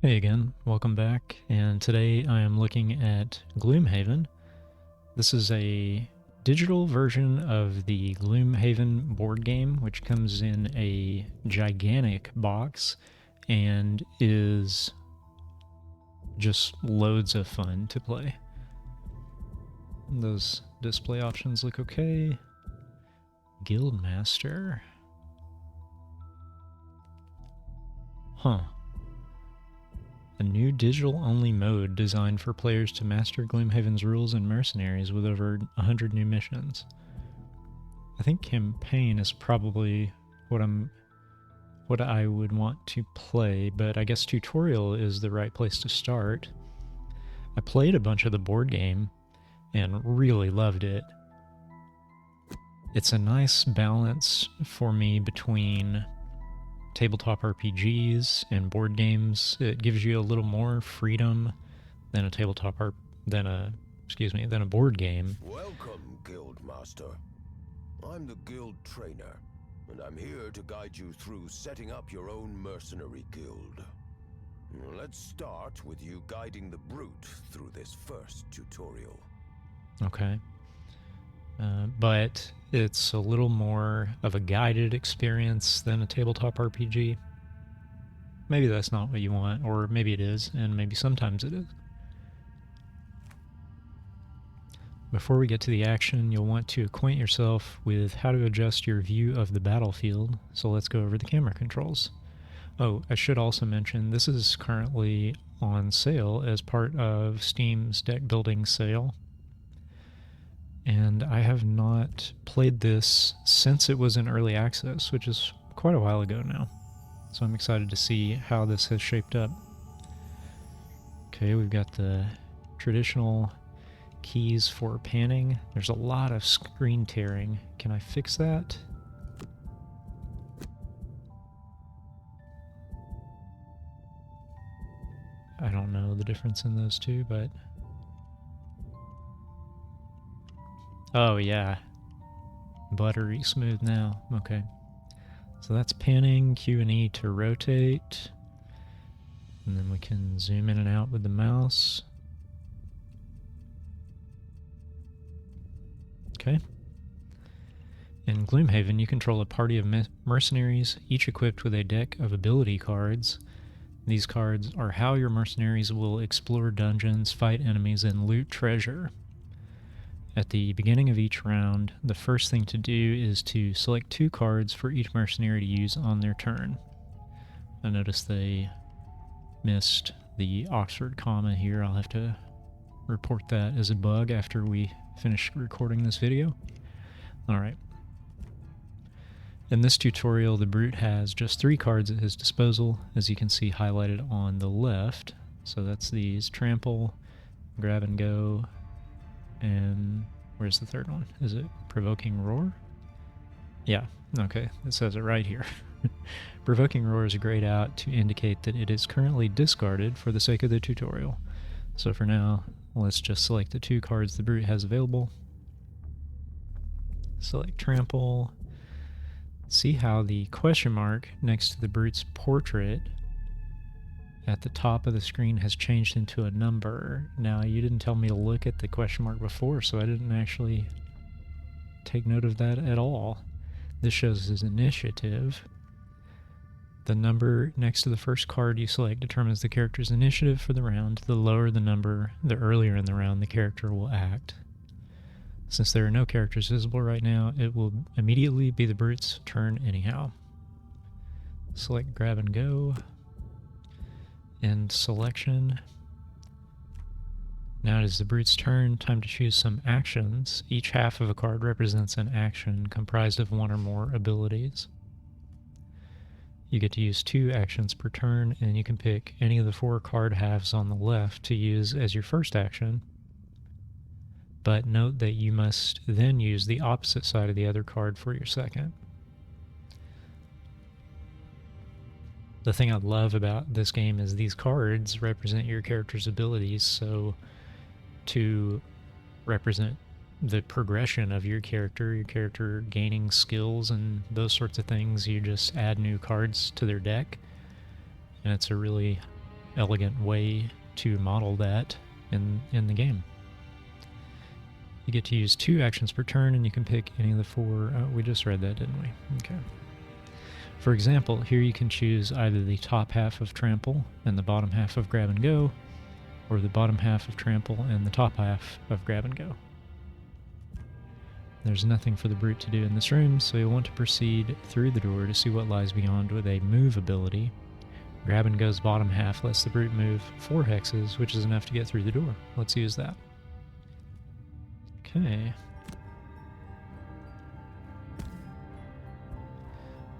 Hey again, welcome back, and today I am looking at Gloomhaven. This is a digital version of the Gloomhaven board game, which comes in a gigantic box and is just loads of fun to play. Those display options look okay. Guildmaster. Huh. A new digital-only mode designed for players to master Gloomhaven's rules and mercenaries with over 100 new missions. I think campaign is probably what I would want to play, but I guess tutorial is the right place to start. I played a bunch of the board game and really loved it. It's a nice balance for me between tabletop RPGs and board games. It gives you a little more freedom than a board game. Welcome, Guildmaster. I'm the guild trainer, and I'm here to guide you through setting up your own mercenary guild. Let's start with you guiding the brute through this first tutorial. Okay. But it's a little more of a guided experience than a tabletop RPG. Maybe that's not what you want, or maybe it is, and maybe sometimes it is. Before we get to the action, you'll want to acquaint yourself with how to adjust your view of the battlefield, so let's go over the camera controls. Oh, I should also mention, this is currently on sale as part of Steam's deck building sale. And I have not played this since it was in early access, which is quite a while ago now. So I'm excited to see how this has shaped up. Okay, we've got the traditional keys for panning. There's a lot of screen tearing. Can I fix that? I don't know the difference in those two, but... Oh yeah, buttery smooth now. Okay, so that's panning, Q and E to rotate, and then we can zoom in and out with the mouse. Okay. In Gloomhaven, you control a party of mercenaries, each equipped with a deck of ability cards. These cards are how your mercenaries will explore dungeons, fight enemies, and loot treasure. At the beginning of each round, the first thing to do is to select 2 cards for each mercenary to use on their turn. I noticed they missed the Oxford comma here. I'll have to report that as a bug after we finish recording this video. Alright. In this tutorial, the Brute has just 3 cards at his disposal, as you can see highlighted on the left. So that's these: Trample, Grab and Go, and where's the third one? Is it Provoking Roar? Yeah, okay, it says it right here. Provoking Roar is grayed out to indicate that it is currently discarded for the sake of the tutorial. So for now, let's just select the 2 cards the Brute has available. Select Trample. See how the question mark next to the Brute's portrait at the top of the screen has changed into a number. Now, you didn't tell me to look at the question mark before, so I didn't actually take note of that at all. This shows his initiative. The number next to the first card you select determines the character's initiative for the round. The lower the number, the earlier in the round the character will act. Since there are no characters visible right now, it will immediately be the Brute's turn anyhow. Select Grab and Go. End selection. Now it is the Brute's turn. Time to choose some actions. Each half of a card represents an action comprised of 1 or more abilities. You get to use 2 actions per turn, and you can pick any of the 4 card halves on the left to use as your first action. But note that you must then use the opposite side of the other card for your second. The thing I love about this game is these cards represent your character's abilities, so to represent the progression of your character gaining skills and those sorts of things, you just add new cards to their deck, and it's a really elegant way to model that in the game. You get to use 2 actions per turn, and you can pick any of the 4. Oh, we just read that, didn't we? Okay. For example, here you can choose either the top half of trample and the bottom half of grab and go, or the bottom half of trample and the top half of grab and go. There's nothing for the brute to do in this room, so you'll want to proceed through the door to see what lies beyond with a move ability. Grab and go's bottom half lets the brute move 4 hexes, which is enough to get through the door. Let's use that. Okay.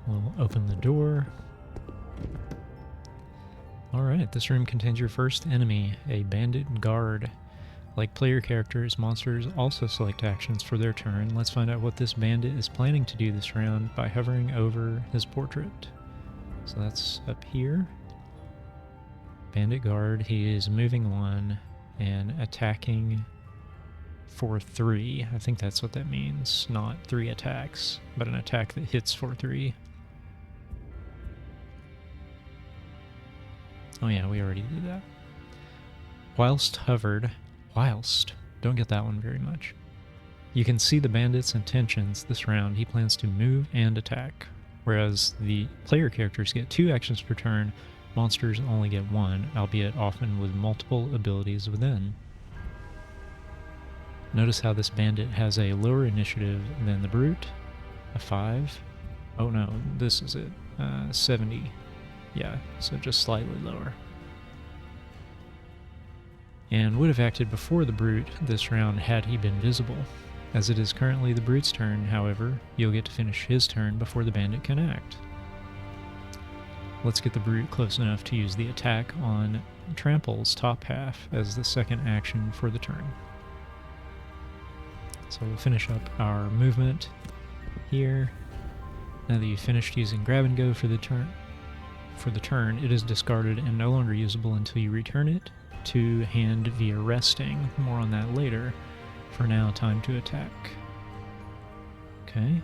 We'll open the door. Alright, this room contains your first enemy, a bandit guard. Like player characters, monsters also select actions for their turn. Let's find out what this bandit is planning to do this round by hovering over his portrait. So that's up here. Bandit guard, he is moving 1 and attacking for 3. I think that's what that means. Not 3 attacks, but an attack that hits for 3. Oh yeah, we already did that. Whilst hovered, don't get that one very much. You can see the bandit's intentions this round. He plans to move and attack, whereas the player characters get 2 actions per turn, monsters only get 1, albeit often with multiple abilities within. Notice how this bandit has a lower initiative than the brute, a 5. Oh no, this is it, 70. Yeah, so just slightly lower. And would have acted before the brute this round had he been visible. As it is currently the brute's turn, however, you'll get to finish his turn before the bandit can act. Let's get the brute close enough to use the attack on Trample's top half as the second action for the turn. So we'll finish up our movement here. Now that you've finished using grab and go for the turn, it is discarded and no longer usable until you return it to hand via resting. More on that later. For now, time to attack. Okay.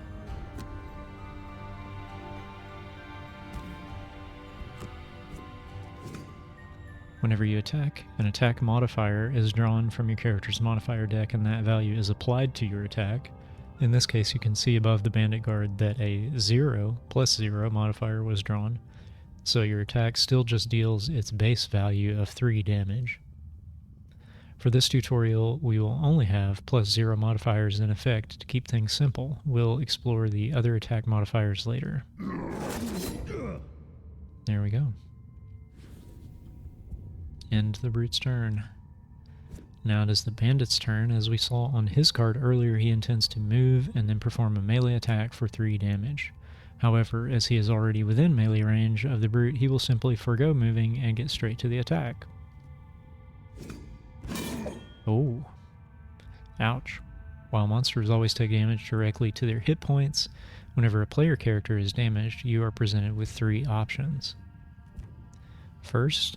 Whenever you attack, an attack modifier is drawn from your character's modifier deck, and that value is applied to your attack. In this case, you can see above the bandit guard that a 0+0 modifier was drawn, so your attack still just deals its base value of 3 damage. For this tutorial, we will only have +0 modifiers in effect to keep things simple. We'll explore the other attack modifiers later. There we go. End the brute's turn. Now it is the bandit's turn. As we saw on his card earlier, he intends to move and then perform a melee attack for 3 damage. However, as he is already within melee range of the brute, he will simply forgo moving and get straight to the attack. Oh. Ouch. While monsters always take damage directly to their hit points, whenever a player character is damaged, you are presented with 3 options. Firstly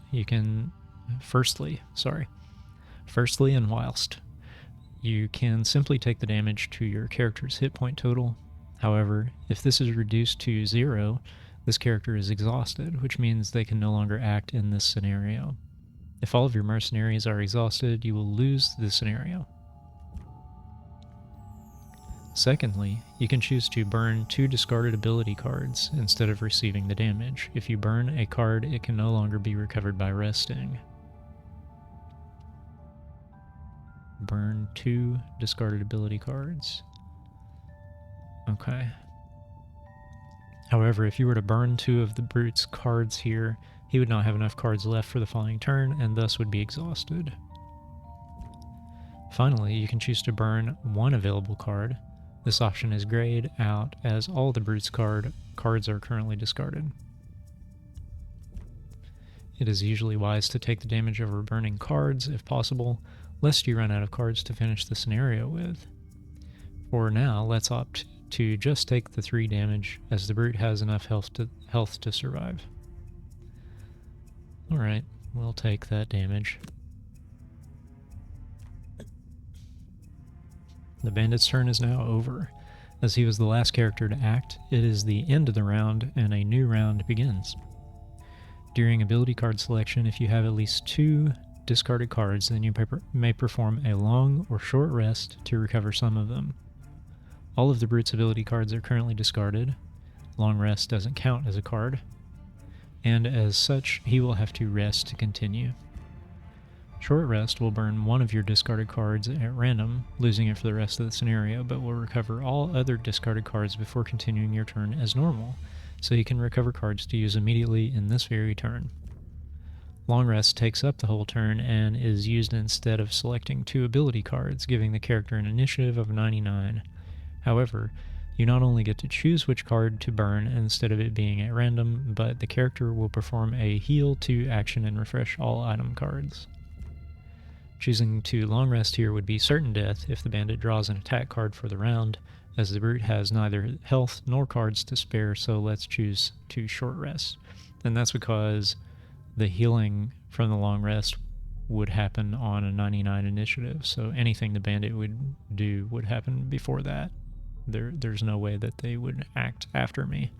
and whilst. You can simply take the damage to your character's hit point total. However, if this is reduced to 0, this character is exhausted, which means they can no longer act in this scenario. If all of your mercenaries are exhausted, you will lose the scenario. Secondly, you can choose to burn 2 discarded ability cards instead of receiving the damage. If you burn a card, it can no longer be recovered by resting. Burn 2 discarded ability cards. Okay. However, if you were to burn 2 of the brute's cards here, he would not have enough cards left for the following turn and thus would be exhausted. Finally, you can choose to burn 1 available card. This option is grayed out as all the brute's cards are currently discarded. It is usually wise to take the damage over burning cards if possible, lest you run out of cards to finish the scenario with. For now, let's opt to just take the 3 damage, as the brute has enough health to survive. Alright, we'll take that damage. The bandit's turn is now over. As he was the last character to act, it is the end of the round and a new round begins. During ability card selection, if you have at least 2 discarded cards, then you may perform a long or short rest to recover some of them. All of the Brute's ability cards are currently discarded. Long rest doesn't count as a card, and as such, he will have to rest to continue. Short rest will burn one of your discarded cards at random, losing it for the rest of the scenario, but will recover all other discarded cards before continuing your turn as normal, so you can recover cards to use immediately in this very turn. Long rest takes up the whole turn and is used instead of selecting 2 ability cards, giving the character an initiative of 99. However, you not only get to choose which card to burn instead of it being at random, but the character will perform a heal 2 action and refresh all item cards. Choosing to long rest here would be certain death if the bandit draws an attack card for the round, as the brute has neither health nor cards to spare, so let's choose to short rest. And that's because the healing from the long rest would happen on a 99 initiative, so anything the bandit would do would happen before that. There's no way that they would act after me.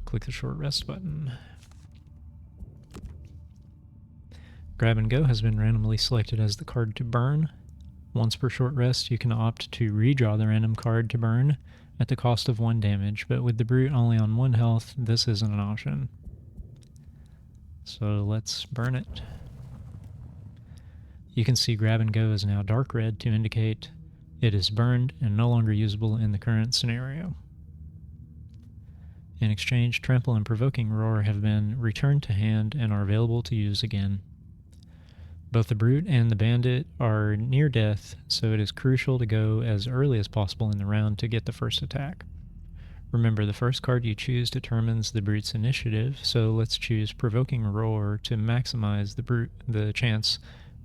Click the short rest button. Grab and Go has been randomly selected as the card to burn. Once per short rest, you can opt to redraw the random card to burn at the cost of 1 damage, but with the brute only on 1 health, this isn't an option. So let's burn it. You can see Grab and Go is now dark red to indicate it is burned and no longer usable in the current scenario. In exchange, Trample and Provoking Roar have been returned to hand and are available to use again. Both the Brute and the Bandit are near death, so it is crucial to go as early as possible in the round to get the first attack. Remember, the first card you choose determines the Brute's initiative, so let's choose Provoking Roar to maximize the chance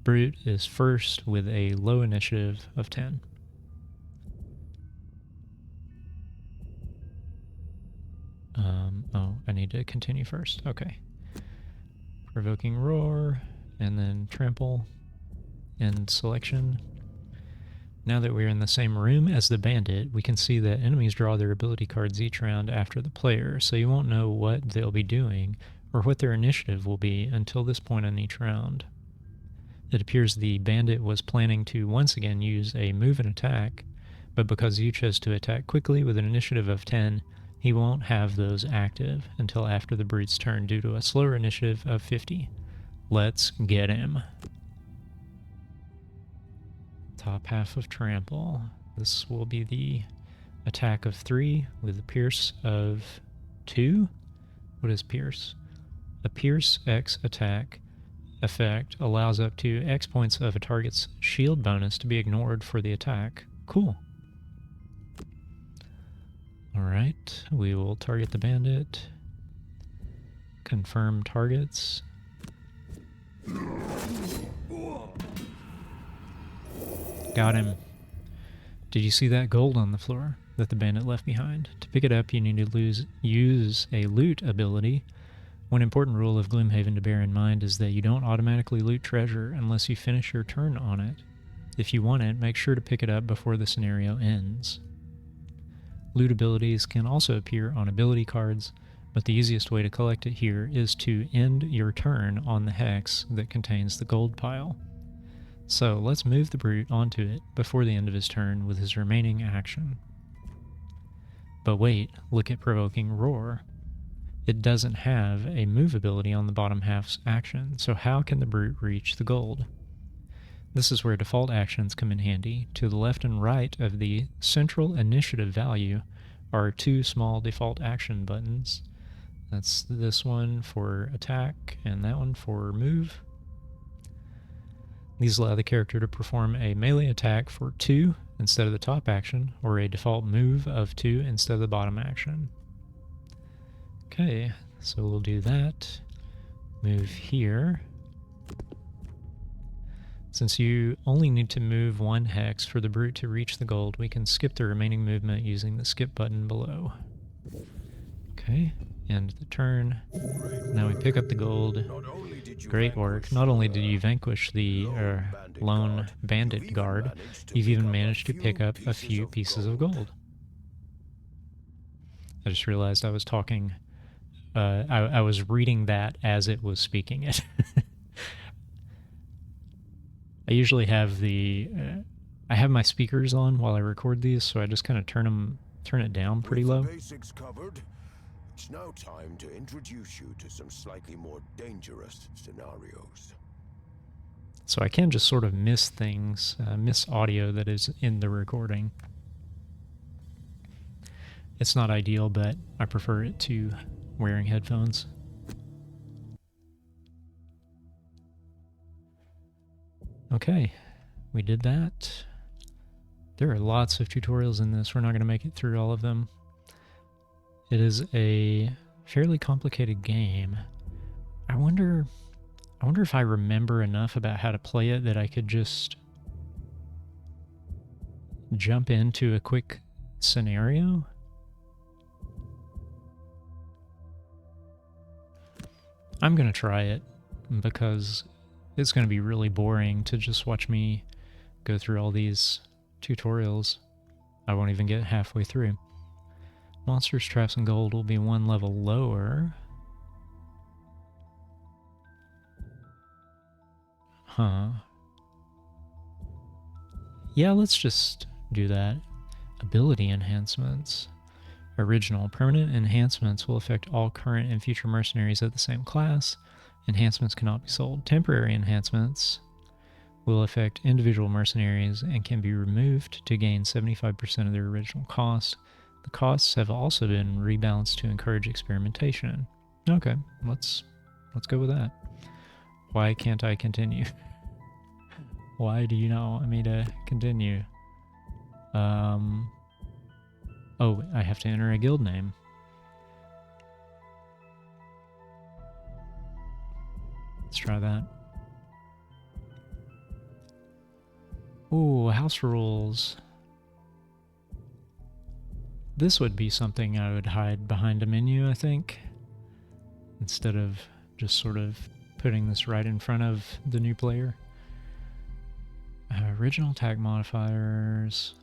Brute is first with a low initiative of 10. I need to continue first. Okay. Provoking Roar, and then Trample, and Selection. Now that we're in the same room as the Bandit, we can see that enemies draw their ability cards each round after the player, so you won't know what they'll be doing or what their initiative will be until this point in each round. It appears the Bandit was planning to once again use a move and attack, but because you chose to attack quickly with an initiative of 10, he won't have those active until after the Brute's turn due to a slower initiative of 50. Let's get him. Top half of Trample. This will be the attack of 3 with a Pierce of 2. What is Pierce? A Pierce X attack effect allows up to X points of a target's shield bonus to be ignored for the attack. Cool. Alright, we will target the Bandit. Confirm targets. Got him. Did you see that gold on the floor that the Bandit left behind? To pick it up, you need to use a loot ability. One important rule of Gloomhaven to bear in mind is that you don't automatically loot treasure unless you finish your turn on it. If you want it, make sure to pick it up before the scenario ends. Loot abilities can also appear on ability cards, but the easiest way to collect it here is to end your turn on the hex that contains the gold pile. So let's move the Brute onto it before the end of his turn with his remaining action. But wait, look at Provoking Roar. It doesn't have a move ability on the bottom half's action, so how can the Brute reach the gold? This is where default actions come in handy. To the left and right of the central initiative value are 2 small default action buttons. That's this one for attack and that one for move. These allow the character to perform a melee attack for 2 instead of the top action, or a default move of 2 instead of the bottom action. Okay, so we'll do that. Move here. Since you only need to move 1 hex for the Brute to reach the gold, we can skip the remaining movement using the skip button below. Okay, end the turn. Now we pick up the gold. Great work. Not only did you vanquish the lone bandit guard, you've even managed to pick up a few pieces of gold. I just realized I was talking I was reading that as it was speaking it. I usually have I have my speakers on while I record these, so I just kind of turn it down pretty low. With the basics covered, it's now time to introduce you to some slightly more dangerous scenarios. So I can just sort of miss things, miss audio that is in the recording. It's not ideal, but I prefer it to wearing headphones. Okay, we did that. There are lots of tutorials in this. We're not going to make it through all of them. It is a fairly complicated game. I wonder if I remember enough about how to play it that I could just jump into a quick scenario. I'm going to try it because it's going to be really boring to just watch me go through all these tutorials. I won't even get halfway through. Monsters, traps, and gold will be one level lower. Huh. Yeah, let's just do that. Ability enhancements. Original. Permanent enhancements will affect all current and future mercenaries of the same class. Enhancements cannot be sold. Temporary enhancements will affect individual mercenaries and can be removed to gain 75% of their original cost. The costs have also been rebalanced to encourage experimentation. Okay, let's go with that. Why can't I continue? Why do you not want me to continue? Oh, I have to enter a guild name. Let's try that. Ooh, house rules. This would be something I would hide behind a menu, I think, instead of just sort of putting this right in front of the new player. Original attack modifiers.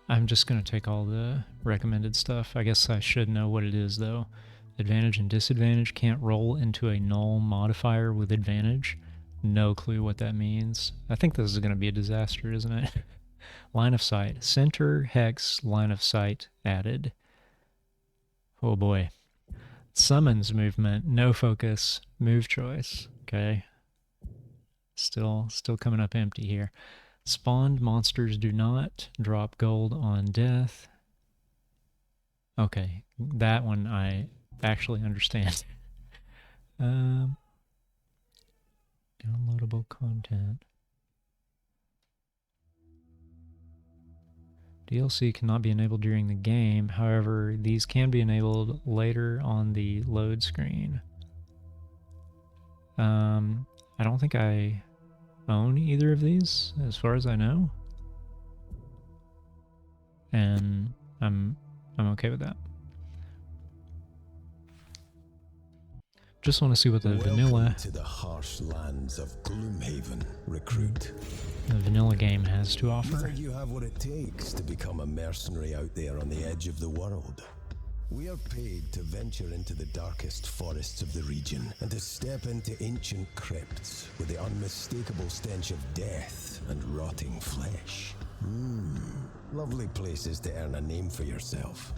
I'm just going to take all the recommended stuff. I guess I should know what it is, though. Advantage and disadvantage can't roll into a null modifier with advantage. No clue what that means. I think this is going to be a disaster, isn't it? Line of sight. Center, hex, line of sight added. Oh boy. Summons movement, no focus, move choice. Okay. Still coming up empty here. Spawned monsters do not drop gold on death. Okay, that one I actually understand. Downloadable content. DLC cannot be enabled during the game. However, these can be enabled later on the load screen. I don't think I own either of these, as far as I know. And I'm okay with that. Just want to see what the vanilla to the harsh lands of Gloomhaven, recruit. The vanilla game has to offer. You think you have what it takes to become a mercenary out there on the edge of the world? We are paid to venture into the darkest forests of the region and to step into ancient crypts with the unmistakable stench of death and rotting flesh. Lovely places to earn a name for yourself.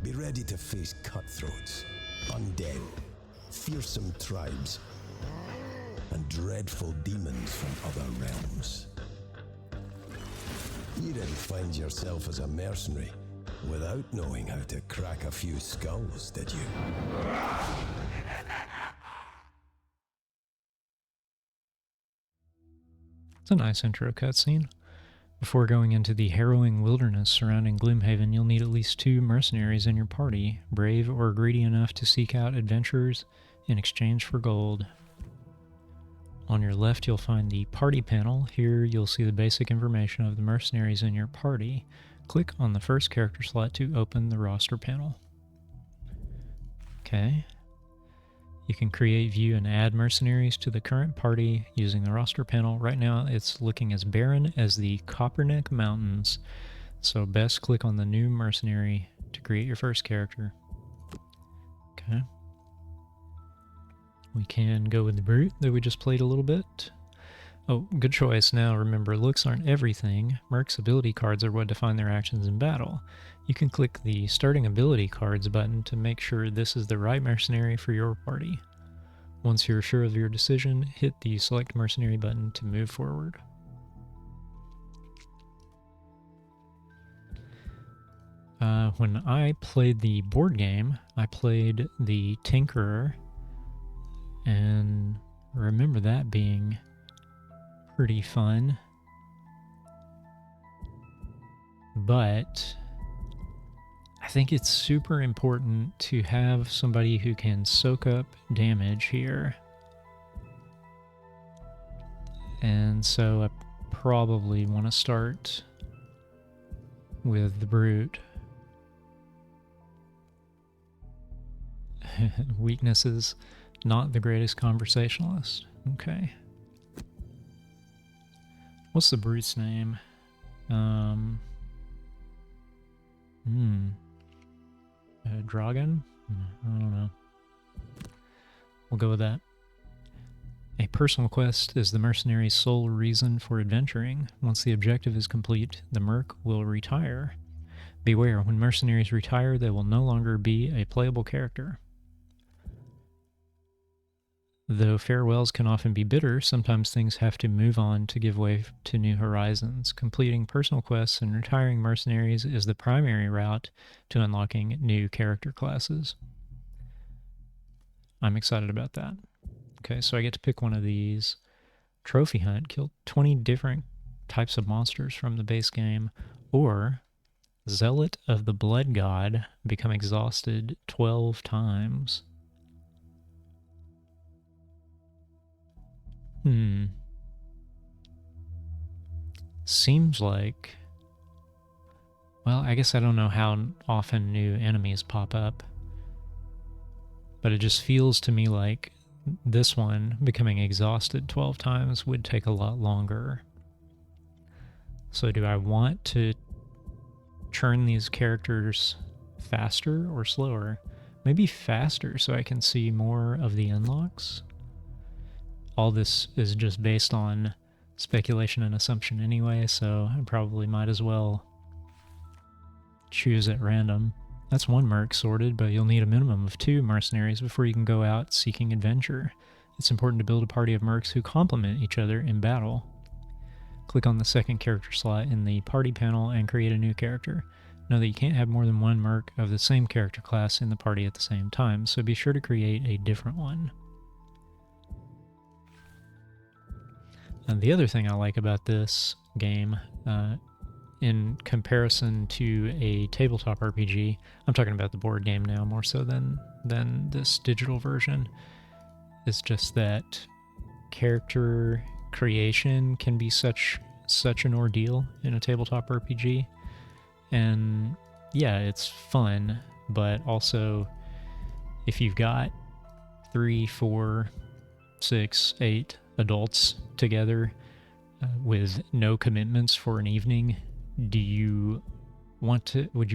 Be ready to face cutthroats, undead, fearsome tribes, and dreadful demons from other realms. You didn't find yourself as a mercenary without knowing how to crack a few skulls, did you? It's a nice intro cutscene. Before going into the harrowing wilderness surrounding Gloomhaven, you'll need at least 2 mercenaries in your party, brave or greedy enough to seek out adventurers in exchange for gold. On your left, you'll find the party panel. Here, you'll see the basic information of the mercenaries in your party. Click on the first character slot to open the roster panel. Okay. You can create, view, and add mercenaries to the current party using the roster panel. Right now, it's looking as barren as the Copperneck Mountains. So best click on the new mercenary to create your first character. Okay. We can go with the brute that we just played a little bit. Oh, good choice. Now remember, looks aren't everything. Merc's ability cards are what define their actions in battle. You can click the starting ability cards button to make sure this is the right mercenary for your party. Once you're sure of your decision, hit the select mercenary button to move forward. When I played the board game, I played the Tinkerer, and remember that being pretty fun. But I think it's super important to have somebody who can soak up damage here. And so I probably want to start with the brute. Weaknesses, not the greatest conversationalist. Okay. What's the brute's name? Dragon? I don't know. We'll go with that. A personal quest is the mercenary's sole reason for adventuring. Once the objective is complete, the merc will retire. Beware, when mercenaries retire, they will no longer be a playable character. Though farewells can often be bitter, sometimes things have to move on to give way to new horizons. Completing personal quests and retiring mercenaries is the primary route to unlocking new character classes. I'm excited about that. Okay, so I get to pick one of these. Trophy hunt, kill 20 different types of monsters from the base game, or Zealot of the Blood God, become exhausted 12 times. Seems like... Well, I guess I don't know how often new enemies pop up. But it just feels to me like this one, becoming exhausted 12 times, would take a lot longer. So do I want to churn these characters faster or slower? Maybe faster so I can see more of the unlocks. All this is just based on speculation and assumption anyway, so I probably might as well choose at random. That's one merc sorted, but you'll need a minimum of 2 mercenaries before you can go out seeking adventure. It's important to build a party of mercs who complement each other in battle. Click on the second character slot in the party panel and create a new character. Know that you can't have more than one merc of the same character class in the party at the same time, so be sure to create a different one. And the other thing I like about this game, in comparison to a tabletop RPG, I'm talking about the board game now more so than this digital version, is just that character creation can be such an ordeal in a tabletop RPG. And yeah, it's fun, but also if you've got 3, 4, 6, 8 adults together with no commitments for an evening, would you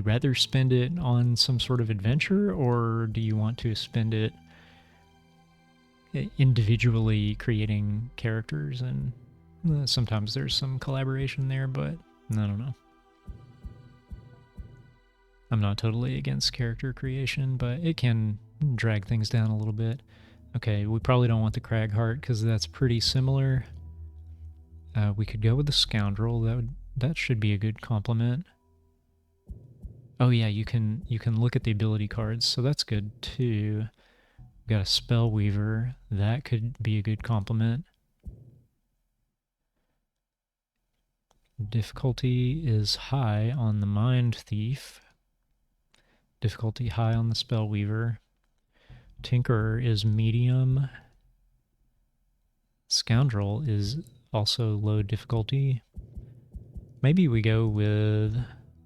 rather spend it on some sort of adventure, or do you want to spend it individually creating characters? And sometimes there's some collaboration there, but I don't know. I'm not totally against character creation, but it can drag things down a little bit. Okay, we probably don't want the Cragheart because that's pretty similar. We could go with the Scoundrel. That should be a good complement. Oh yeah, you can look at the ability cards, so that's good too. We've got a Spellweaver. That could be a good complement. Difficulty is high on the Mind Thief. Difficulty high on the Spellweaver. Tinkerer is medium. Scoundrel is also low difficulty. Maybe we go with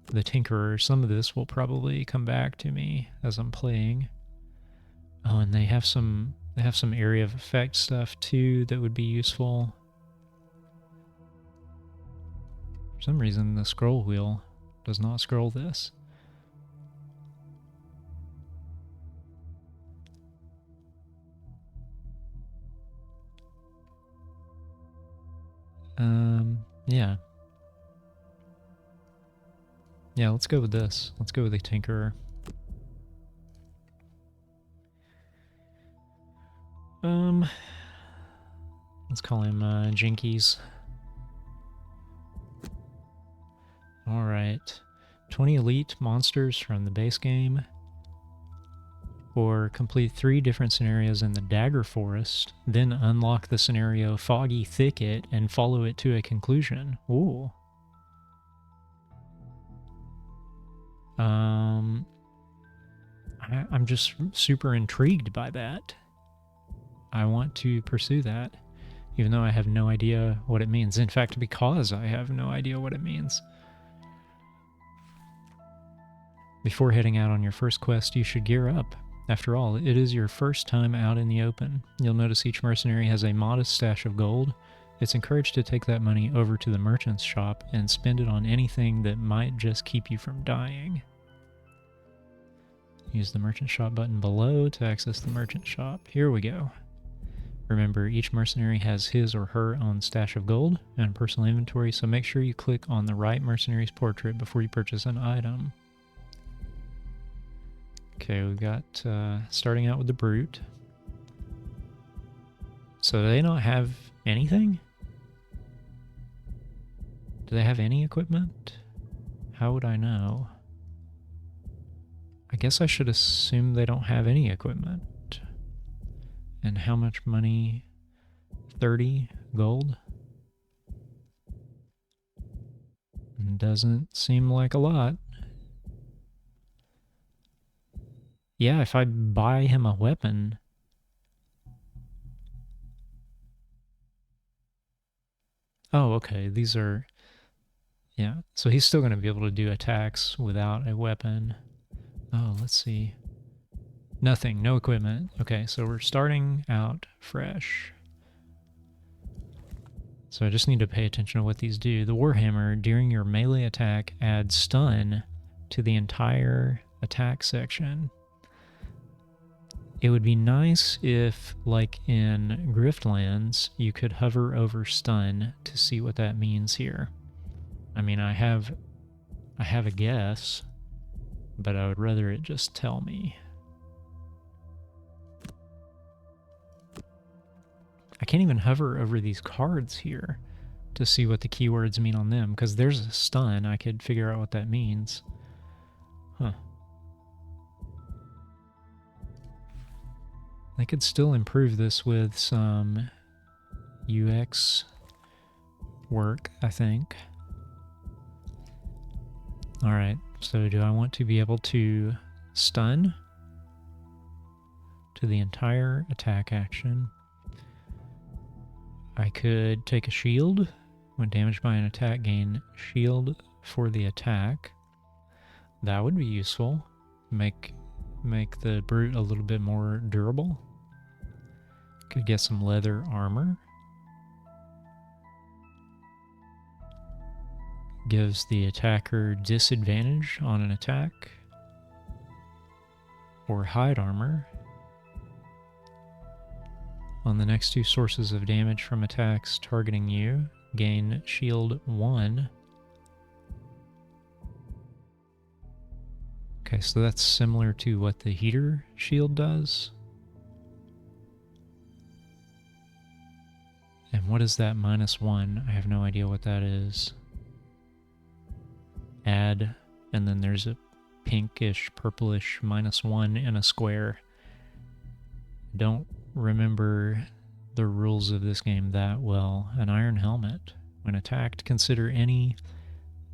the Tinkerer. Some of this will probably come back to me as I'm playing. Oh, and they have some area of effect stuff too that would be useful. For some reason, the scroll wheel Does not scroll this. Yeah. Yeah, let's go with this. Let's go with the Tinkerer. Let's call him Jinkies. Alright. 20 elite monsters from the base game. Or complete 3 different scenarios in the Dagger Forest, then unlock the scenario Foggy Thicket and follow it to a conclusion. Ooh. I'm just super intrigued by that. I want to pursue that, even though I have no idea what it means. In fact, because I have no idea what it means. Before heading out on your first quest, you should gear up. After all, it is your first time out in the open. You'll notice each mercenary has a modest stash of gold. It's encouraged to take that money over to the merchant's shop and spend it on anything that might just keep you from dying. Use the merchant shop button below to access the merchant shop. Here we go. Remember, each mercenary has his or her own stash of gold and personal inventory, so make sure you click on the right mercenary's portrait before you purchase an item. Okay, we got starting out with the Brute. So do they not have anything? Do they have any equipment? How would I know? I guess I should assume they don't have any equipment. And how much money? 30 gold? Doesn't seem like a lot. Yeah, if I buy him a weapon... Oh, okay, these are... Yeah, so he's still going to be able to do attacks without a weapon. Oh, let's see. Nothing, no equipment. Okay, so we're starting out fresh. So I just need to pay attention to what these do. The Warhammer, during your melee attack, adds stun to the entire attack section. It would be nice if, like in Griftlands, you could hover over stun to see what that means here. I mean, I have a guess, but I would rather it just tell me. I can't even hover over these cards here to see what the keywords mean on them, because there's a stun. I could figure out what that means. Huh. I could still improve this with some UX work, I think. Alright, so do I want to be able to stun to the entire attack action? I could take a shield. When damaged by an attack, gain shield for the attack. That would be useful. Make the Brute a little bit more durable. Could get some leather armor. Gives the attacker disadvantage on an attack. Or hide armor. On the next 2 sources of damage from attacks targeting you, gain shield 1. Okay, so that's similar to what the heater shield does. And what is that -1? I have no idea what that is. Add, and then there's a pinkish, purplish -1 in a square. Don't remember the rules of this game that well. An iron helmet. When attacked, consider any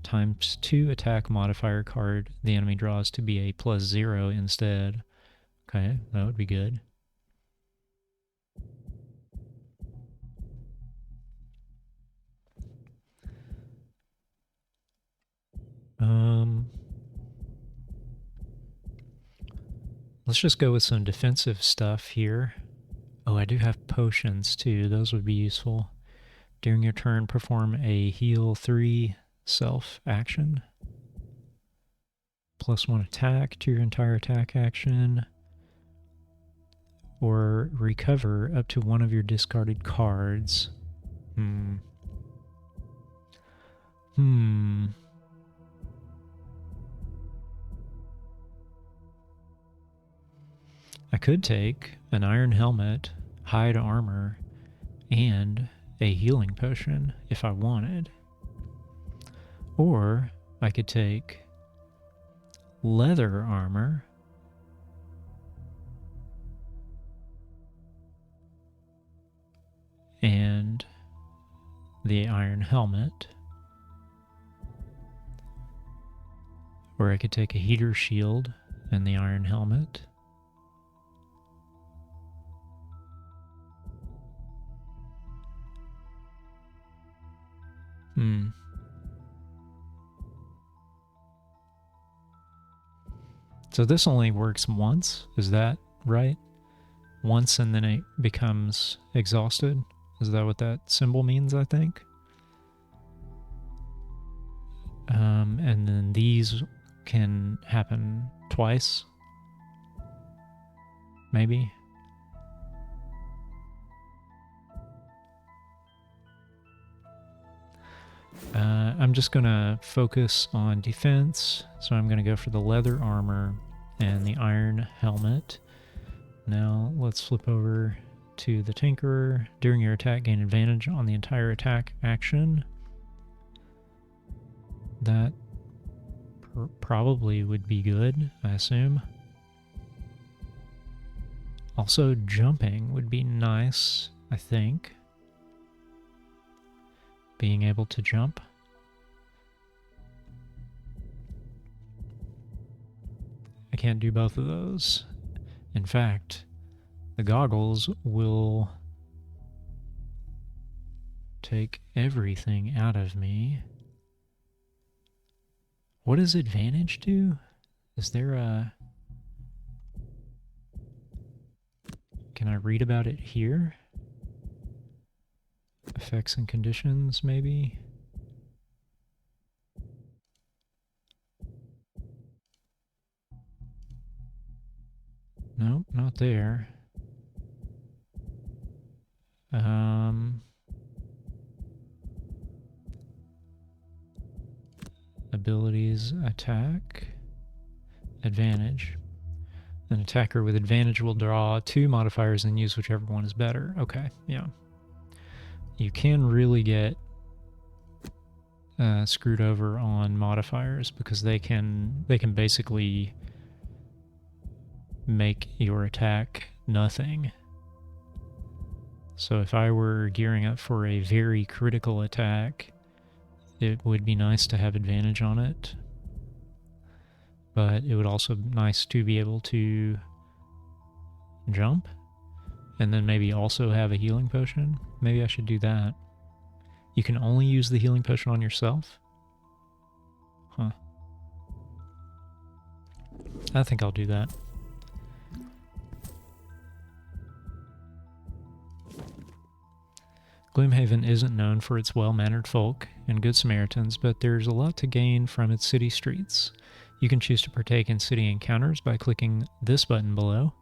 ×2 attack modifier card the enemy draws to be a +0 instead. Okay, that would be good. Let's just go with some defensive stuff here. Oh, I do have potions too. Those would be useful. During your turn, perform a heal 3 self action. +1 attack to your entire attack action, or recover up to one of your discarded cards. I could take an iron helmet, hide armor, and a healing potion if I wanted. Or I could take leather armor, and the iron helmet. Or I could take a heater shield and the iron helmet. So this only works once, is that right? Once and then it becomes exhausted? Is that what that symbol means, I think? And then these can happen twice? Maybe? I'm just going to focus on defense, so I'm going to go for the leather armor and the iron helmet. Now let's flip over to the Tinkerer. During your attack, gain advantage on the entire attack action. That probably would be good, I assume. Also, jumping would be nice, I think. Being able to jump. I can't do both of those. In fact, the goggles will take everything out of me. What does advantage do? Is there a... Can I read about it here? Effects and conditions, maybe? Nope, not there. Abilities, attack, advantage. An attacker with advantage will draw 2 modifiers and use whichever one is better. Okay, yeah. You can really get screwed over on modifiers because they can basically make your attack nothing. So if I were gearing up for a very critical attack, it would be nice to have advantage on it. But it would also be nice to be able to jump and then maybe also have a healing potion. Maybe I should do that. You can only use the healing potion on yourself? Huh. I think I'll do that. Gloomhaven isn't known for its well-mannered folk and good Samaritans, but there's a lot to gain from its city streets. You can choose to partake in city encounters by clicking this button below.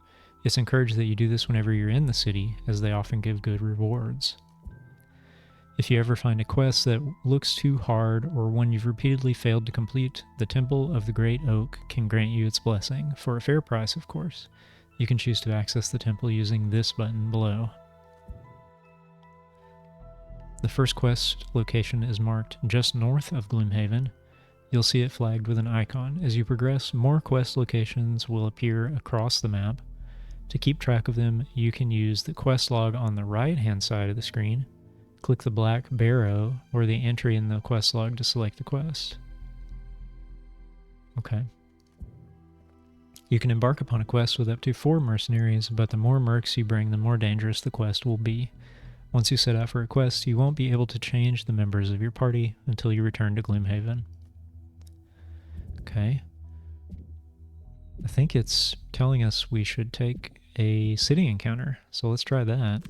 It's encouraged that you do this whenever you're in the city, as they often give good rewards. If you ever find a quest that looks too hard or one you've repeatedly failed to complete, the Temple of the Great Oak can grant you its blessing, for a fair price, of course. You can choose to access the temple using this button below. The first quest location is marked just north of Gloomhaven. You'll see it flagged with an icon. As you progress, more quest locations will appear across the map. To keep track of them, you can use the quest log on the right-hand side of the screen. Click the black barrow or the entry in the quest log to select the quest. Okay. You can embark upon a quest with up to 4 mercenaries, but the more mercs you bring, the more dangerous the quest will be. Once you set out for a quest, you won't be able to change the members of your party until you return to Gloomhaven. Okay. I think it's telling us we should take a city encounter, so let's try that.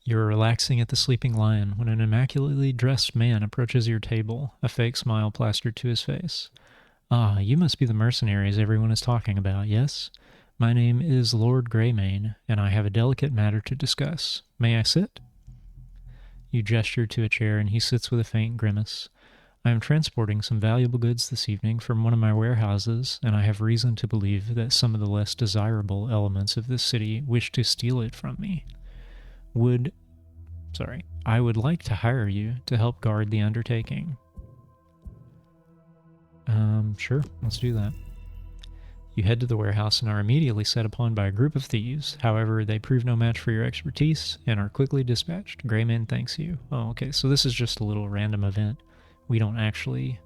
You're relaxing at the Sleeping Lion when an immaculately dressed man approaches your table, a fake smile plastered to his face. Ah, you must be the mercenaries everyone is talking about, yes? My name is Lord Greymane, and I have a delicate matter to discuss. May I sit? You gesture to a chair, and he sits with a faint grimace. I am transporting some valuable goods this evening from one of my warehouses, and I have reason to believe that some of the less desirable elements of this city wish to steal it from me. I would like to hire you to help guard the undertaking. Sure, let's do that. You head to the warehouse and are immediately set upon by a group of thieves. However, they prove no match for your expertise and are quickly dispatched. Greymane thanks you. Oh, okay, so this is just a little random event. We don't actually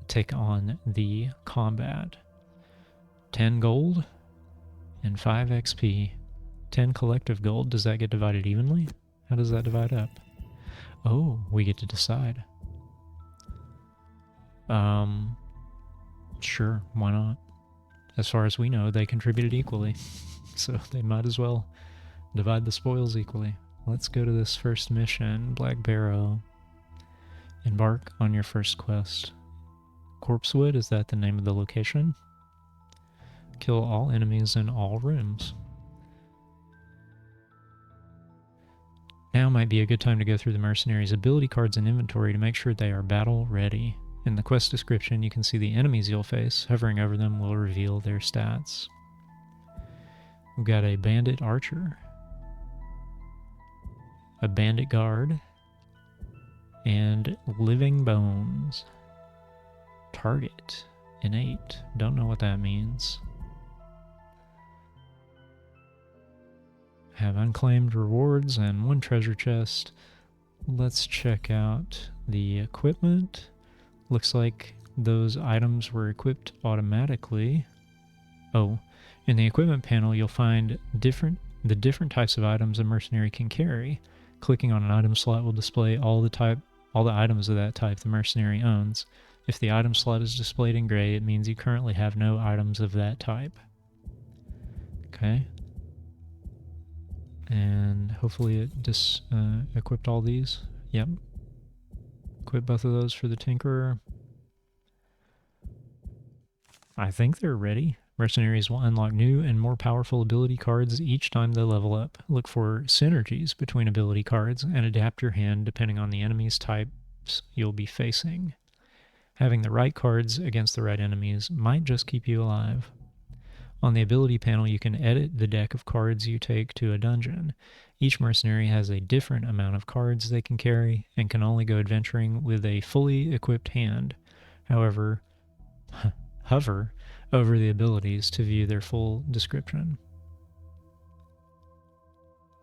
take on the combat. 10 gold and 5 XP. 10 collective gold. Does that get divided evenly? How does that divide up? Oh, we get to decide. Sure, why not? As far as we know, they contributed equally, so they might as well divide the spoils equally. Let's go to this first mission, Black Barrow. Embark on your first quest. Corpsewood, is that the name of the location? Kill all enemies in all rooms. Now might be a good time to go through the mercenaries' ability cards and inventory to make sure they are battle ready. In the quest description, you can see the enemies you'll face. Hovering over them will reveal their stats. We've got a bandit archer, a bandit guard, and living bones. Target, innate. Don't know what that means. Have unclaimed rewards and 1 treasure chest. Let's check out the equipment. Looks like those items were equipped automatically. Oh, in the equipment panel you'll find the different types of items a mercenary can carry. Clicking on an item slot will display all the items of that type the mercenary owns. If the item slot is displayed in gray, it means you currently have no items of that type. Okay. And hopefully it equipped all these. Yep. Equip both of those for the Tinkerer. I think they're ready. Mercenaries will unlock new and more powerful ability cards each time they level up. Look for synergies between ability cards and adapt your hand depending on the enemy's types you'll be facing. Having the right cards against the right enemies might just keep you alive. On the ability panel, you can edit the deck of cards you take to a dungeon. Each mercenary has a different amount of cards they can carry and can only go adventuring with a fully equipped hand. However, hover over the abilities to view their full description.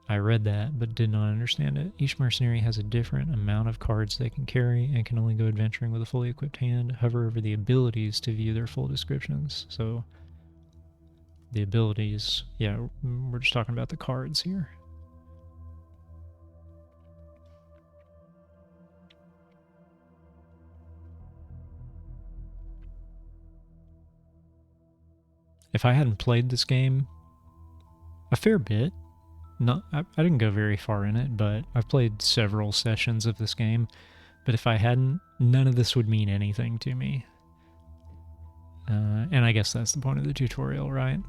I read that, but did not understand it. Each mercenary has a different amount of cards they can carry and can only go adventuring with a fully equipped hand. Hover over the abilities to view their full descriptions. So, the abilities, yeah, we're just talking about the cards here. If I hadn't played this game a fair bit, I didn't go very far in it, but I've played several sessions of this game, but if I hadn't, none of this would mean anything to me. And I guess that's the point of the tutorial, right?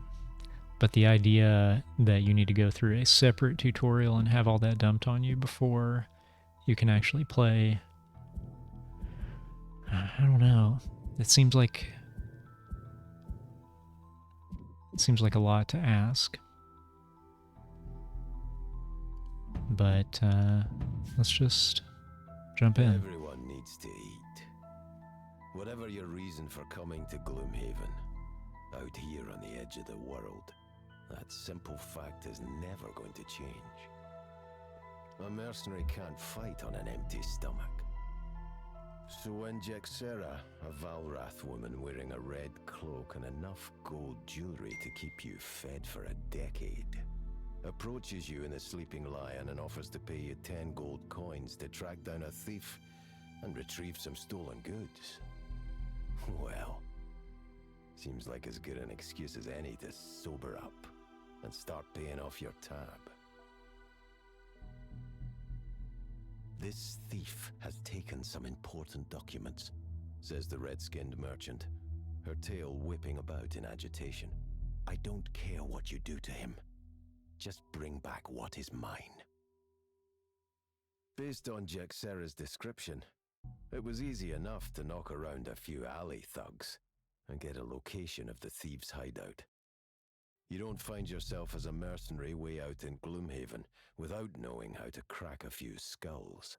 But the idea that you need to go through a separate tutorial and have all that dumped on you before you can actually play, I don't know. It seems like a lot to ask. But let's just jump in. Everyone needs to eat. Whatever your reason for coming to Gloomhaven, out here on the edge of the world, that simple fact is never going to change. A mercenary can't fight on an empty stomach. So when Jexera, a Valrath woman wearing a red cloak and enough gold jewelry to keep you fed for a decade, approaches you in the Sleeping Lion and offers to pay you 10 gold coins to track down a thief and retrieve some stolen goods, well, seems like as good an excuse as any to sober up and start paying off your tab. This thief has taken some important documents, says the red-skinned merchant, her tail whipping about in agitation. I don't care what you do to him. Just bring back what is mine. Based on Jaxera's description, it was easy enough to knock around a few alley thugs and get a location of the thieves' hideout. You don't find yourself as a mercenary way out in Gloomhaven without knowing how to crack a few skulls.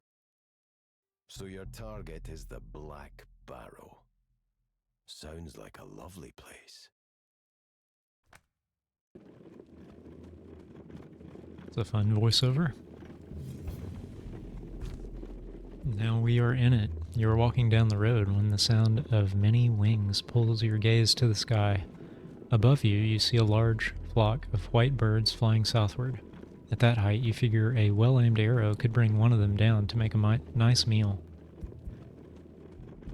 So your target is the Black Barrow. Sounds like a lovely place. It's a fun voiceover. Now we are in it. You are walking down the road when the sound of many wings pulls your gaze to the sky. Above you, you see a large flock of white birds flying southward. At that height, you figure a well-aimed arrow could bring one of them down to make a nice meal.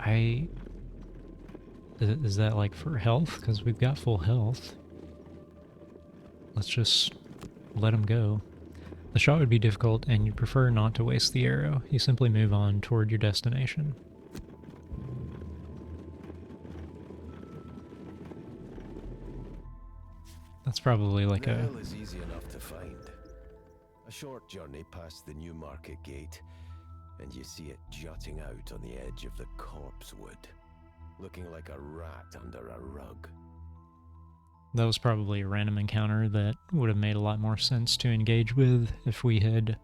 Is that like for health? Because we've got full health. Let's just let him go. The shot would be difficult, and you'd prefer not to waste the arrow. You simply move on toward your destination. That's probably like Nell is easy enough to find. A short journey past the new market gate, and you see it jutting out on the edge of the corpse wood, looking like a rat under a rug. That was probably a random encounter that would have made a lot more sense to engage with if we had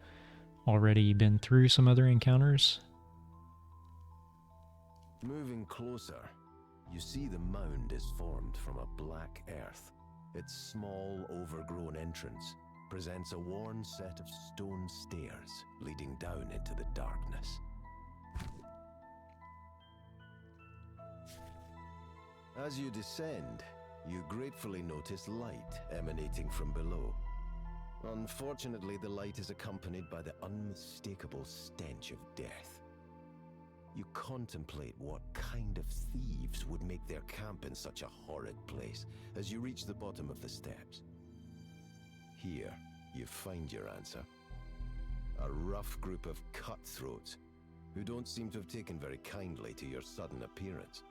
already been through some other encounters. Moving closer, you see the mound is formed from a black earth. Its small, overgrown entrance presents a worn set of stone stairs leading down into the darkness. As you descend, you gratefully notice light emanating from below. Unfortunately, the light is accompanied by the unmistakable stench of death. You contemplate what kind of thieves would make their camp in such a horrid place as you reach the bottom of the steps. Here, you find your answer. A rough group of cutthroats who don't seem to have taken very kindly to your sudden appearance.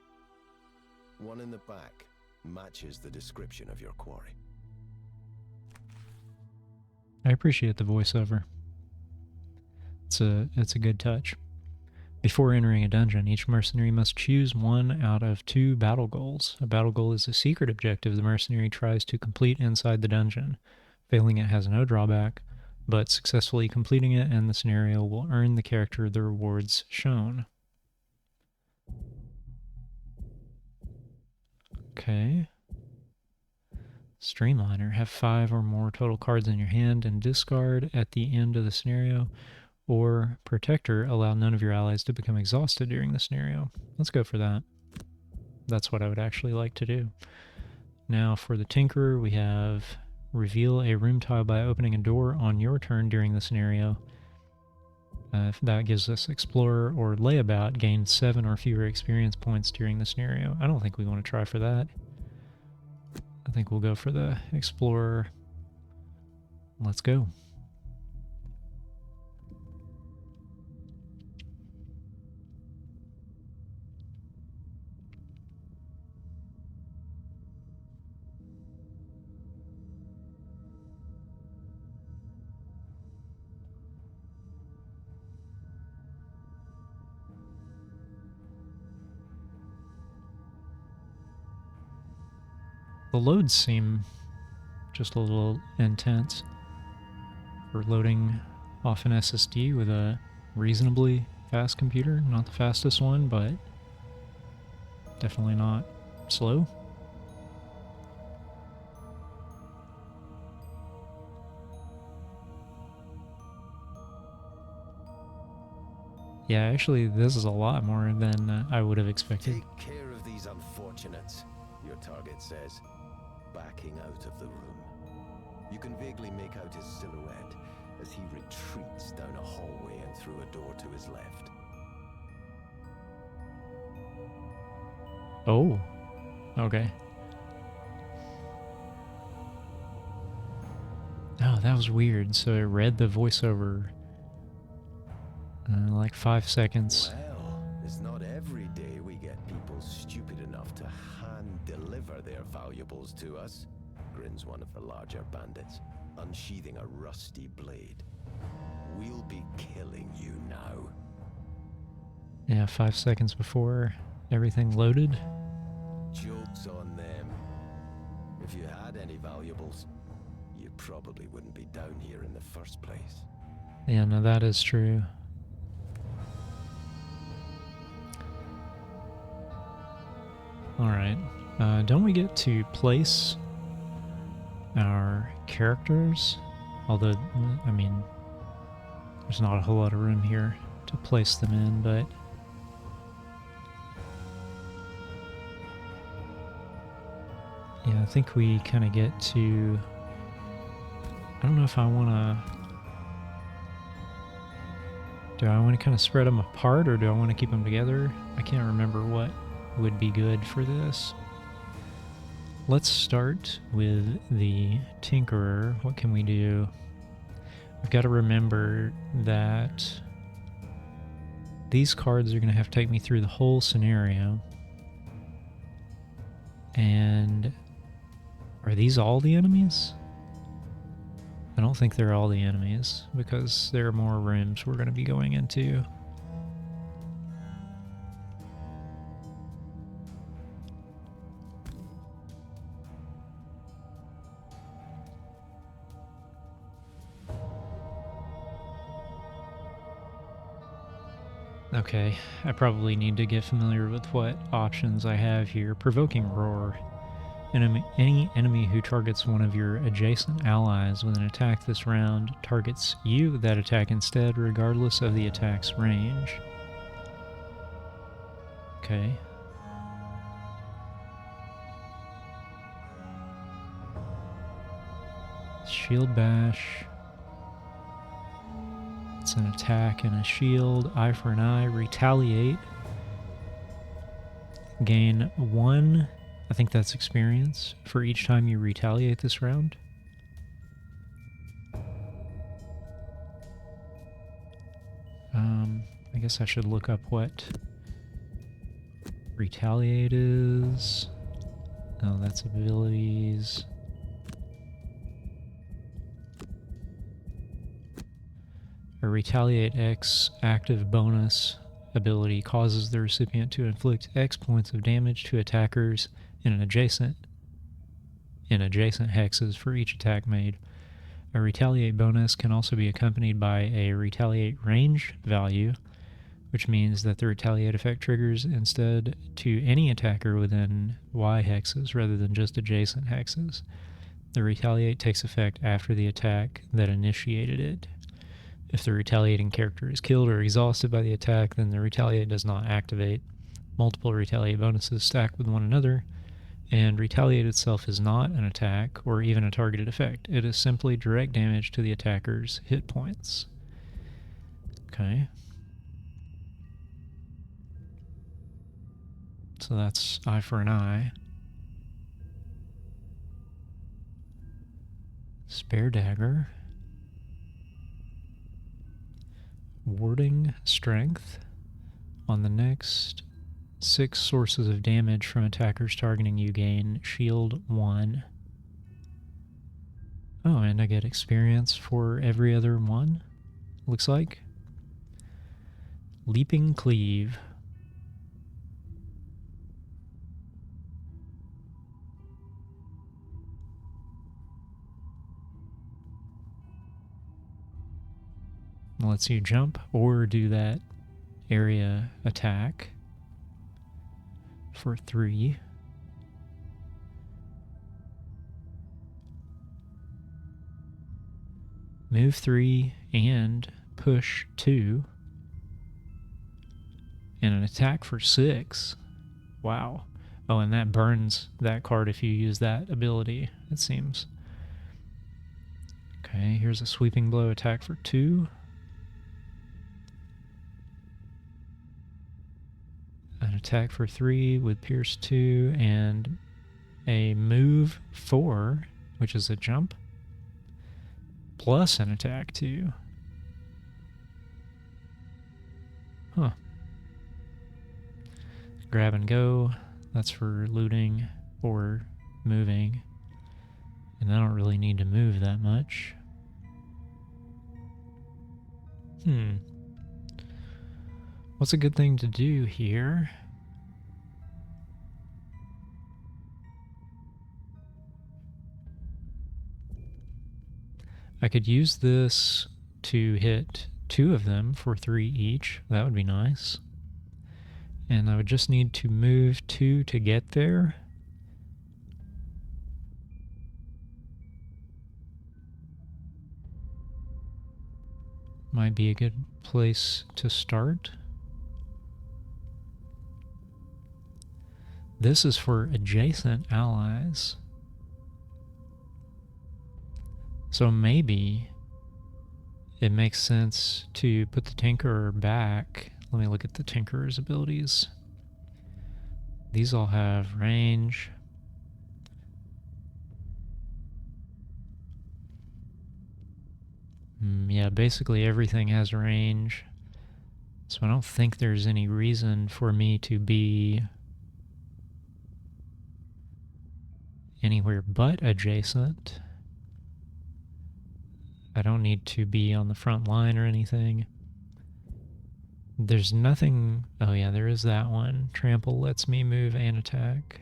One in the back matches the description of your quarry. I appreciate the voiceover. It's a good touch. Before entering a dungeon, each mercenary must choose one out of 2 battle goals. A battle goal is a secret objective the mercenary tries to complete inside the dungeon. Failing it has no drawback, but successfully completing it and the scenario will earn the character the rewards shown. Okay. Streamliner. Have 5 or more total cards in your hand and discard at the end of the scenario. Or Protector. Allow none of your allies to become exhausted during the scenario. Let's go for that. That's what I would actually like to do. Now for the Tinkerer, we have reveal a room tile by opening a door on your turn during the scenario. If that gives us Explorer or Layabout, gain 7 or fewer experience points during the scenario. I don't think we want to try for that. I think we'll go for the Explorer. Let's go. The loads seem just a little intense for loading off an SSD with a reasonably fast computer. Not the fastest one, but definitely not slow. Yeah, actually, this is a lot more than I would have expected. Take care of these unfortunates, your target says, backing out of the room. You can vaguely make out his silhouette as he retreats down a hallway and through a door to his left. Oh, okay. Oh, that was weird. So it read the voiceover Like 5 seconds. Well, it's not every day we get people stupid enough to hand-deliver their valuables to us, grins one of the larger bandits, unsheathing a rusty blade. We'll be killing you now. Yeah, 5 seconds before everything loaded. Joke's on them. If you had any valuables, you probably wouldn't be down here in the first place. Yeah, no, that is true. Alright. Don't we get to place our characters? Although, I mean, there's not a whole lot of room here to place them in, but... yeah, I think we kind of get to... I don't know if I want to... do I want to kind of spread them apart, or do I want to keep them together? I can't remember what would be good for this. Let's start with the Tinkerer. What can we do? I've got to remember that these cards are going to have to take me through the whole scenario. And are these all the enemies? I don't think they're all the enemies, because there are more rooms we're going to be going into. Okay, I probably need to get familiar with what options I have here. Provoking Roar. Any enemy who targets one of your adjacent allies with an attack this round targets you with that attack instead, regardless of the attack's range. Okay. Shield Bash. It's an attack and a shield. Eye for an eye. Retaliate. Gain 1, I think that's experience, for each time you retaliate this round. I guess I should look up what retaliate is. Oh, that's abilities. A Retaliate X active bonus ability causes the recipient to inflict X points of damage to attackers in adjacent hexes for each attack made. A Retaliate bonus can also be accompanied by a Retaliate range value, which means that the Retaliate effect triggers instead to any attacker within Y hexes rather than just adjacent hexes. The Retaliate takes effect after the attack that initiated it. If the retaliating character is killed or exhausted by the attack, then the Retaliate does not activate. Multiple Retaliate bonuses stack with one another, and Retaliate itself is not an attack or even a targeted effect. It is simply direct damage to the attacker's hit points. Okay. So that's eye for an eye. Spare dagger. Warding strength. On the next 6 sources of damage from attackers targeting you, gain shield 1. Oh, and I get experience for every other one, looks like. Leaping Cleave. Lets you jump or do that area attack for 3. Move 3 and push 2. And an attack for 6. Wow. Oh, and that burns that card if you use that ability, it seems. Okay, here's a sweeping blow attack for 2. An attack for 3 with Pierce 2 and a move 4, which is a jump, plus an attack 2. Huh. Grab and go. That's for looting or moving. And I don't really need to move that much. What's a good thing to do here? I could use this to hit 2 of them for 3 each. That would be nice. And I would just need to move 2 to get there. Might be a good place to start. This is for adjacent allies. So maybe it makes sense to put the Tinkerer back. Let me look at the Tinkerer's abilities. These all have range. Yeah, basically everything has range. So I don't think there's any reason for me to be anywhere but adjacent. I don't need to be on the front line or anything. There's nothing... Oh yeah, there is that one. Trample lets me move and attack.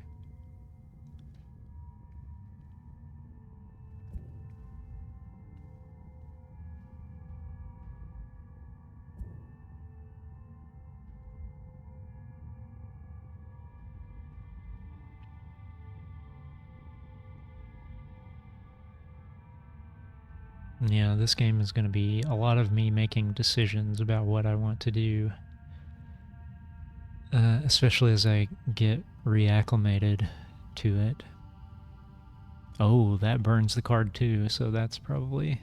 Yeah, this game is going to be a lot of me making decisions about what I want to do. Especially as I get reacclimated to it. Oh, that burns the card too, so that's probably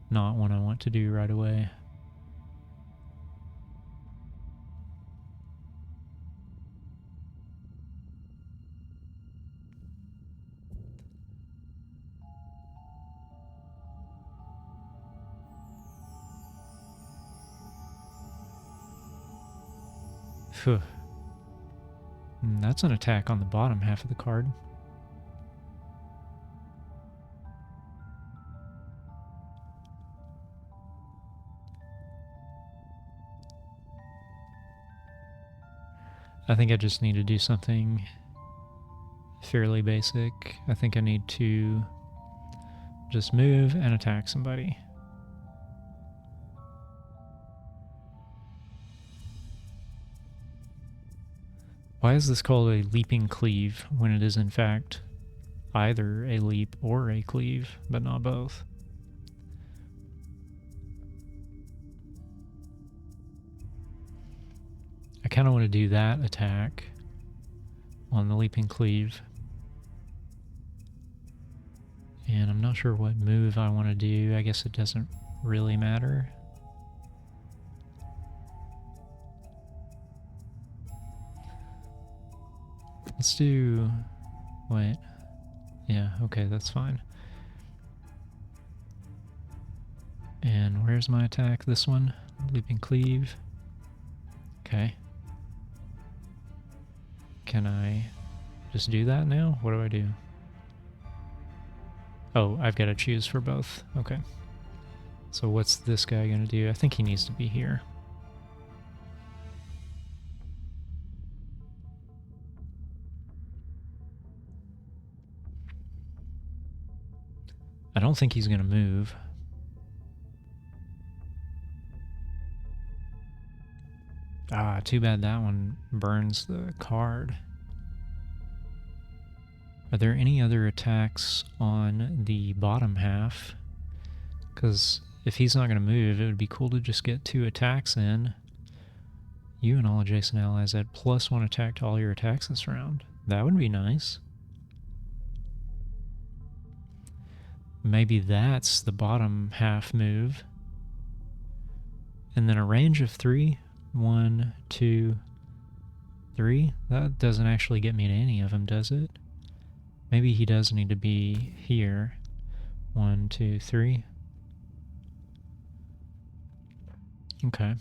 not what I want to do right away. Phew. That's an attack on the bottom half of the card. I think I just need to do something fairly basic. I think I need to just move and attack somebody. Why is this called a leaping cleave when it is in fact either a leap or a cleave, but not both? I kind of want to do that attack on the leaping cleave. And I'm not sure what move I want to do. I guess it doesn't really matter. Let's do... Wait. Yeah, okay, that's fine. And where's my attack? This one? Leaping cleave. Okay. Can I just do that now? What do I do? Oh, I've got to choose for both. Okay. So what's this guy going to do? I think he needs to be here. I don't think he's going to move. Ah, too bad that one burns the card. Are there any other attacks on the bottom half? Because if he's not going to move, it would be cool to just get 2 attacks in. You and all adjacent allies add +1 attack to all your attacks this round. That would be nice. Maybe that's the bottom half move. And then a range of 3. 1, 2, 3. That doesn't actually get me to any of them, does it? Maybe he does need to be here. 1, 2, 3. Okay.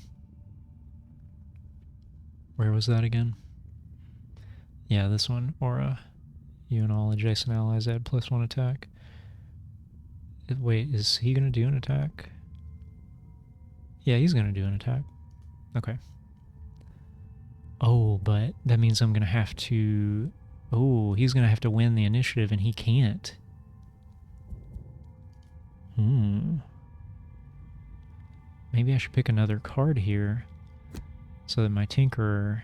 Where was that again? Yeah, this one. Aura. You and all adjacent allies add +1 attack. Wait, is he going to do an attack? Yeah, he's going to do an attack. Okay. Oh, but that means I'm going to have to... Oh, he's going to have to win the initiative, and he can't. Maybe I should pick another card here so that my Tinkerer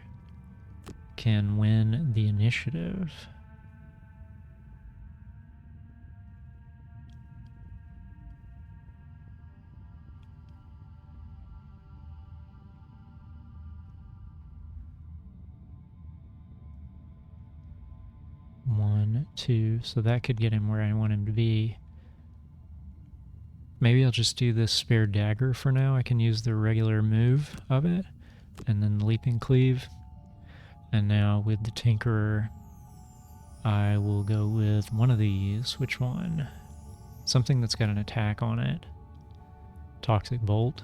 can win the initiative. One, two, so that could get him where I want him to be. Maybe I'll just do this spare dagger for now. I can use the regular move of it, and then the leaping cleave. And now with the Tinkerer, I will go with one of these. Which one? Something that's got an attack on it. Toxic Bolt.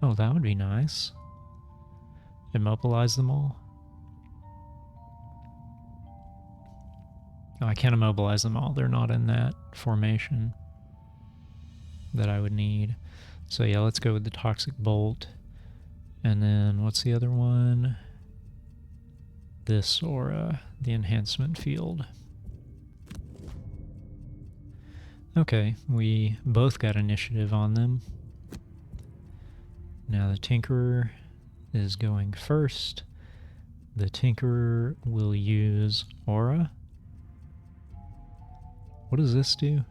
Oh, that would be nice. Immobilize them all. Oh, I can't immobilize them all. They're not in that formation that I would need. So yeah, let's go with the Toxic Bolt. And then what's the other one? This Aura, the Enhancement Field. Okay, we both got initiative on them. Now the Tinkerer is going first. The Tinkerer will use Aura. What does this do?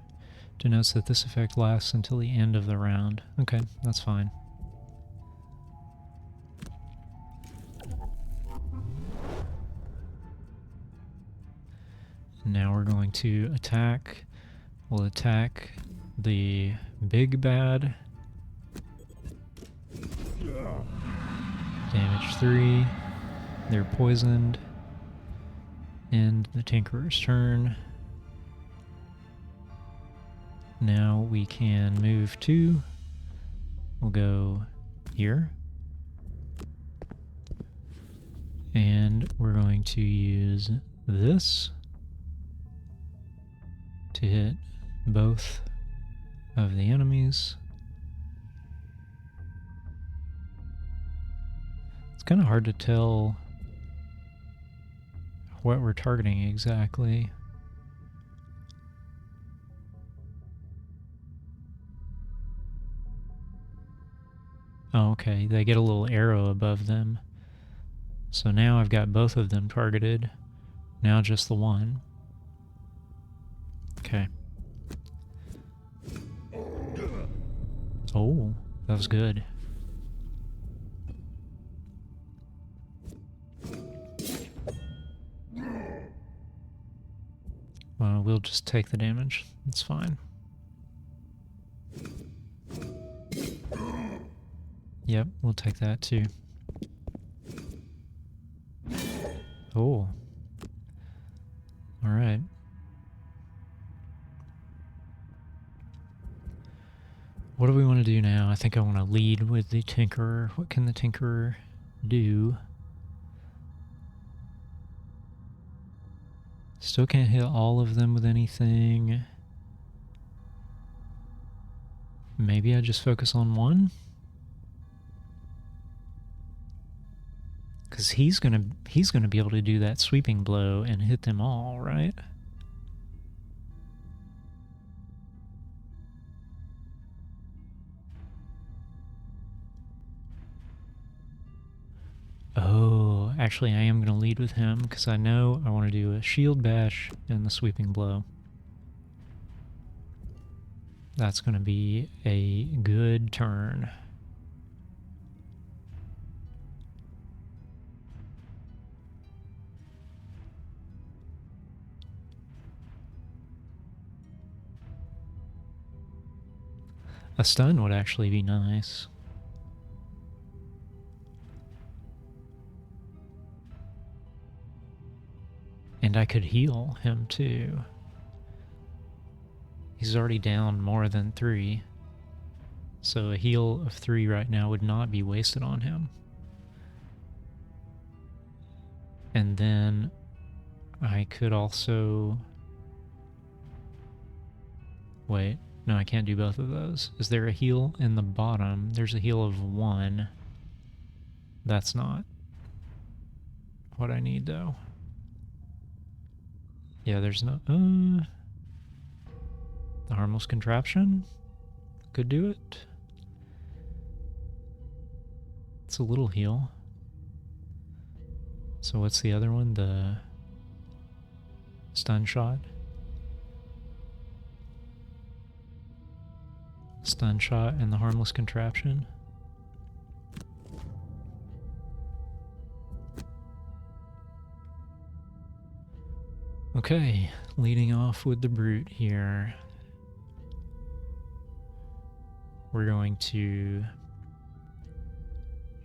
Denotes that this effect lasts until the end of the round. Okay, that's fine. Now we're going to attack. We'll attack the big bad. Damage 3. They're poisoned. End the Tinkerer's turn. Now we can move 2. We'll go here. And we're going to use this to hit both of the enemies. It's kind of hard to tell what we're targeting exactly. Oh, okay, they get a little arrow above them. So now I've got both of them targeted. Now just the one. Okay. Oh, that was good. Well, we'll just take the damage. It's fine. Yep, we'll take that too. Oh. Alright. What do we want to do now? I think I want to lead with the Tinkerer. What can the Tinkerer do? Still can't hit all of them with anything. Maybe I just focus on one? Because he's gonna be able to do that sweeping blow and hit them all, right? Oh, actually I am going to lead with him because I know I want to do a shield bash and the sweeping blow. That's going to be a good turn. A stun would actually be nice. I could heal him too. He's already down more than 3. So a heal of 3 right now would not be wasted on him. And then I could also... Wait, no, I can't do both of those. Is there a heal in the bottom? There's a heal of 1. That's not what I need, though. Yeah, there's no... the harmless contraption could do it. It's a little heal. So what's the other one? The stun shot? Stun shot and the harmless contraption. Okay, leading off with the brute here. We're going to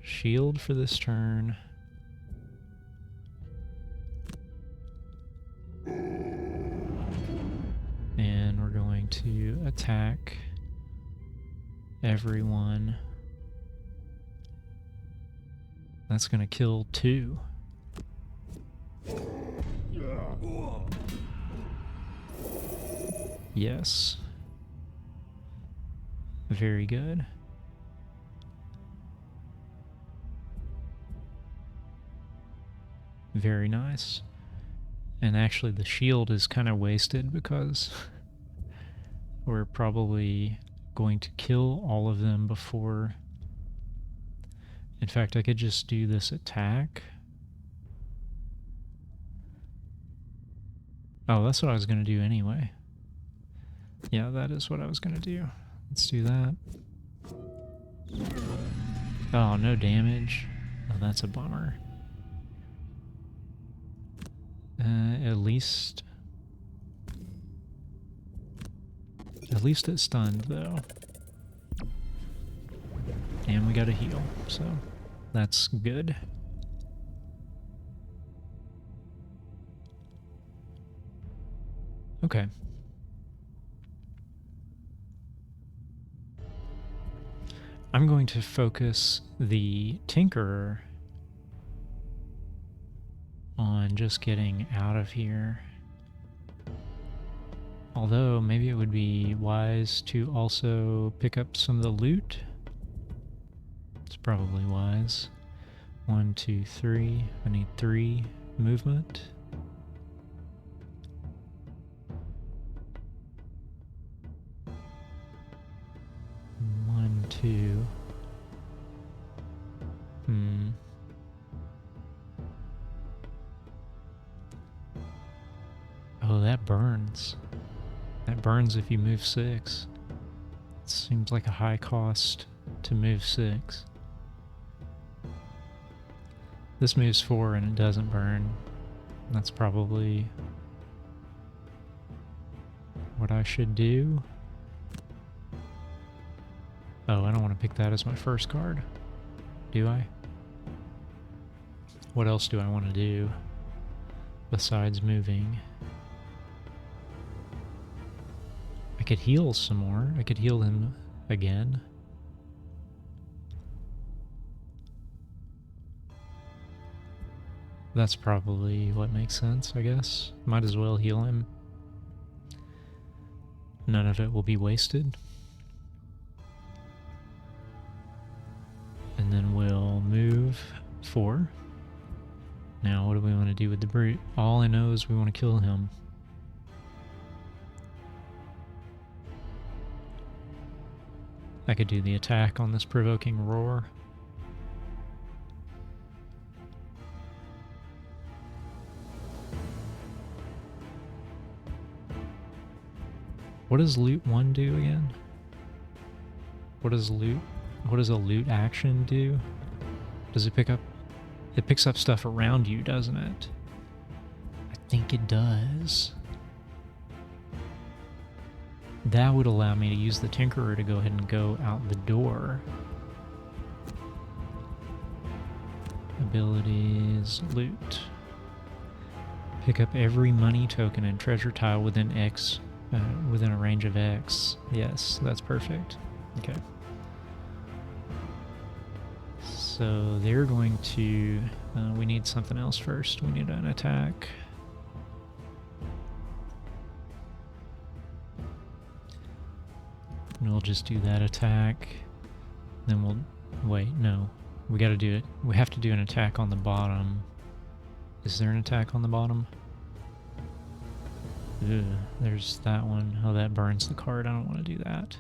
shield for this turn. And we're going to attack everyone. That's going to kill 2. Yes. Very good. Very nice. And actually the shield is kind of wasted because we're probably going to kill all of them before... In fact, I could just do this attack. Oh, that's what I was going to do anyway. Yeah, that is what I was going to do. Let's do that. Oh, no damage. Oh, that's a bummer. At least it's stunned, though. And we got a heal, so that's good. Okay. I'm going to focus the Tinkerer on just getting out of here. Although, maybe it would be wise to also pick up some of the loot. It's probably wise. 1, 2, 3. I need 3 movement. One, two. Oh, that burns. That burns if you move 6. It seems like a high cost to move 6. This moves 4 and it doesn't burn. That's probably what I should do. Oh, I don't want to pick that as my first card. Do I? What else do I want to do besides moving? I could heal some more. I could heal him again. That's probably what makes sense, I guess. Might as well heal him. None of it will be wasted. And then we'll move 4. Now, what do we want to do with the brute? All I know is we want to kill him. I could do the attack on this provoking roar. What does loot 1 do again? What does a loot action do? Does it pick up? It picks up stuff around you, doesn't it? I think it does. That would allow me to use the Tinkerer to go ahead and go out the door. Abilities, loot. Pick up every money token and treasure tile within X, within a range of X. Yes, that's perfect. Okay. So they're going to... we need something else first. We need an attack. And we'll just do that attack. Then we'll... Wait, no. We gotta do it. We have to do an attack on the bottom. Is there an attack on the bottom? Ugh, there's that one. Oh, that burns the card. I don't want to do that.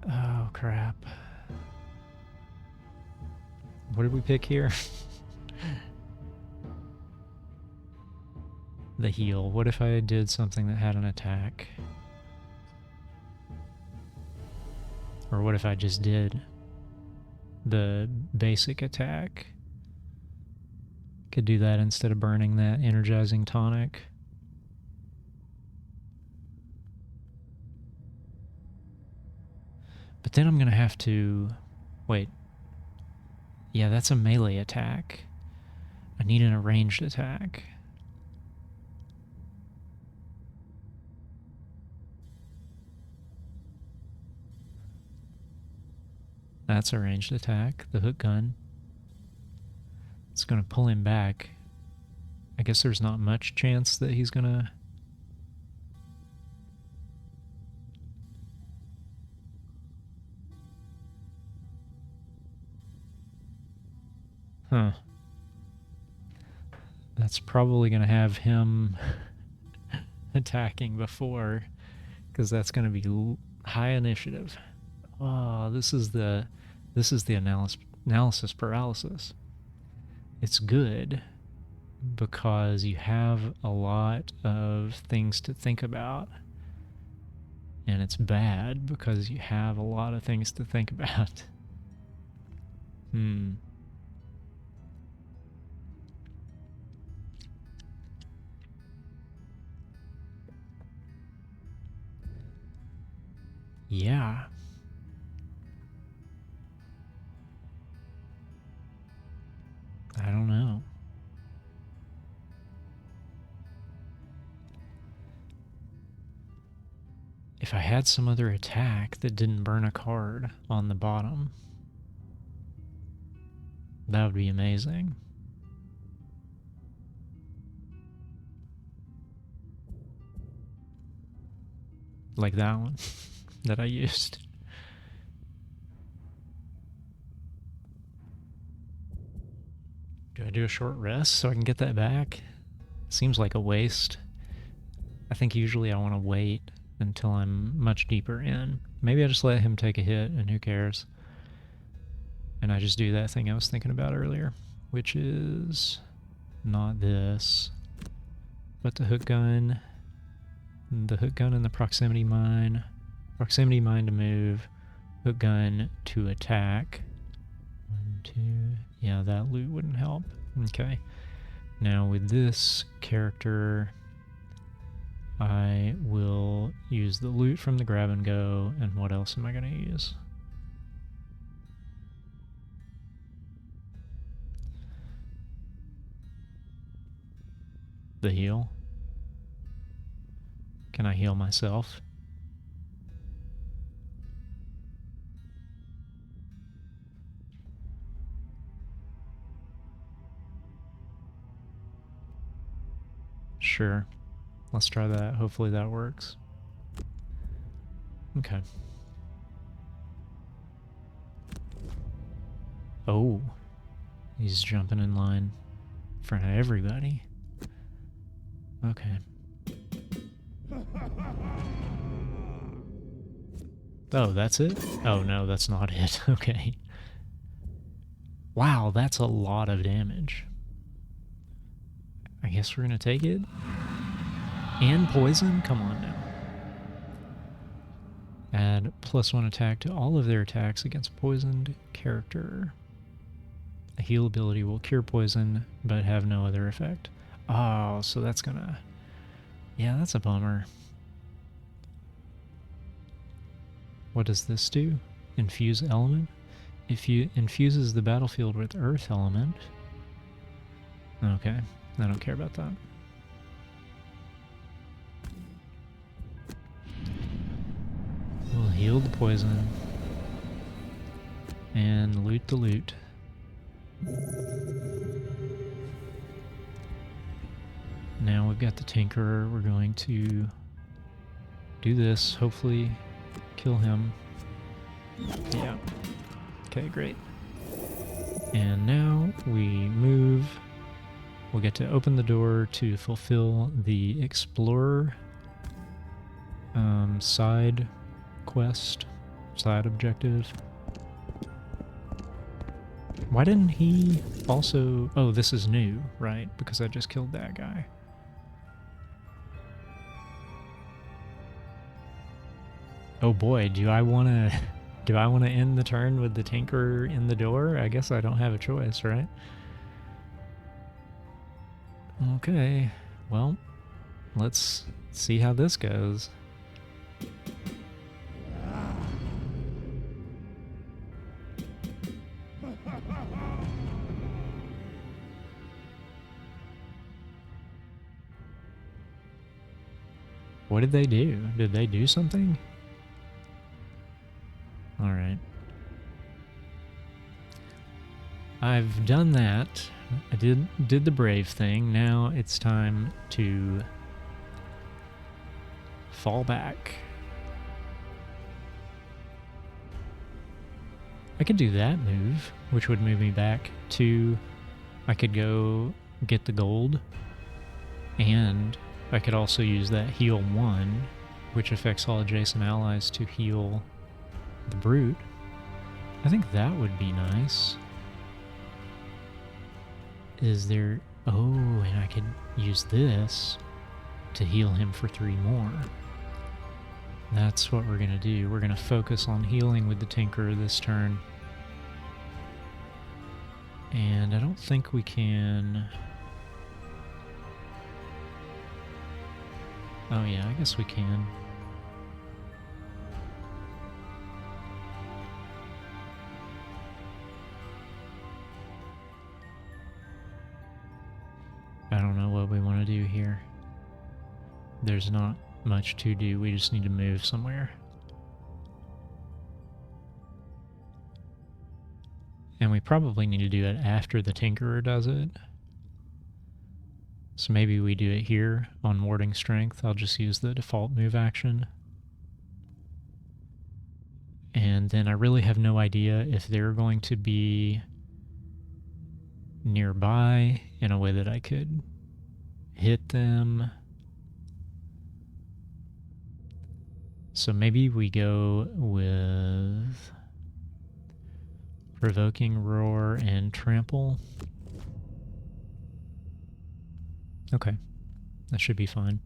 Oh, crap. What did we pick here? The heal. What if I did something that had an attack? Or what if I just did the basic attack? Could do that instead of burning that energizing tonic. But then I'm going to have to... Wait. Yeah, that's a melee attack. I need an ranged attack. That's a ranged attack, the hook gun. It's going to pull him back. I guess there's not much chance that he's going to... Huh. That's probably going to have him attacking before, because that's going to be high initiative. Oh, this is the analysis paralysis. It's good because you have a lot of things to think about, and it's bad because you have a lot of things to think about. Yeah. I don't know. If I had some other attack that didn't burn a card on the bottom, that would be amazing. Like that one that I used. Do I do a short rest so I can get that back? Seems like a waste. I think usually I want to wait until I'm much deeper in. Maybe I just let him take a hit and who cares. And I just do that thing I was thinking about earlier, which is not this, but the hook gun. The hook gun and the proximity mine. Proximity mine to move. Hook gun to attack. 1, 2. Yeah, that loot wouldn't help. Okay. Now with this character, I will use the loot from the grab and go. And what else am I going to use? The heal. Can I heal myself? Sure. Let's try that. Hopefully that works. Okay. Oh. He's jumping in line in front of everybody. Okay. Oh, that's it? Oh, no, that's not it. Okay. Wow, that's a lot of damage. I guess we're going to take it. And poison? Come on now. Add +1 attack to all of their attacks against poisoned character. A heal ability will cure poison, but have no other effect. Oh, so that's going to... Yeah, that's a bummer. What does this do? Infuse element? If you infuses the battlefield with earth element. Okay. I don't care about that. We'll heal the poison. And loot the loot. Now we've got the Tinkerer. We're going to do this. Hopefully kill him. Yeah. Okay, great. And now we move. We'll get to open the door to fulfill the Explorer side quest, side objective. Why didn't he also... Oh, this is new, right? Because I just killed that guy. Oh boy, do I want to end the turn with the Tinkerer in the door? I guess I don't have a choice, right? Okay, well, let's see how this goes. What did they do? Did they do something? All right. I've done that. I did the brave thing. Now it's time to fall back. I could do that move, which would move me back to... I could go get the gold, and I could also use that heal 1, which affects all adjacent allies, to heal the brute. I think that would be nice. Is there... Oh, and I could use this to heal him for 3 more. That's what we're going to do. We're going to focus on healing with the Tinkerer this turn. And I don't think we can... Oh yeah, I guess we can. I don't know what we want to do here. There's not much to do. We just need to move somewhere. And we probably need to do it after the Tinkerer does it. So maybe we do it here on Warding Strength. I'll just use the default move action. And then I really have no idea if they're going to be nearby in a way that I could hit them. So maybe we go with Provoking Roar and Trample. Okay, that should be fine.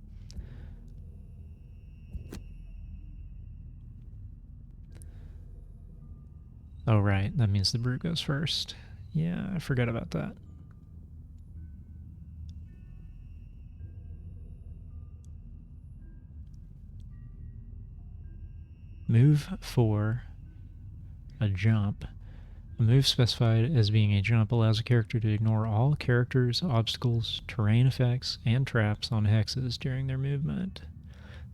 Oh right, that means the brute goes first. Yeah, I forgot about that. Move for a jump. A move specified as being a jump allows a character to ignore all characters, obstacles, terrain effects, and traps on hexes during their movement.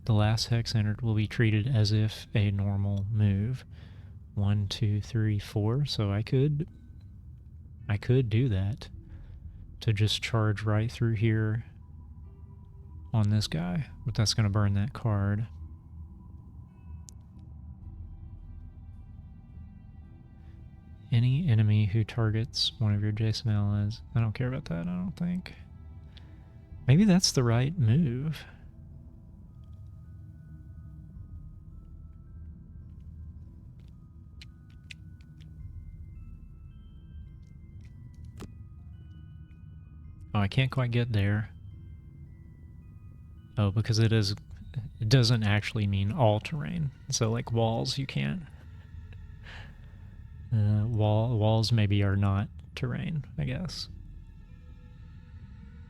The last hex entered will be treated as if a normal move. 1, 2, 3, 4. So I could do that to just charge right through here on this guy, but that's going to burn that card. Any enemy who targets one of your adjacent allies. I don't care about that, I don't think. Maybe that's the right move. Oh, I can't quite get there. Oh, because it doesn't actually mean all terrain. So like walls, you can't. Walls maybe are not terrain, I guess.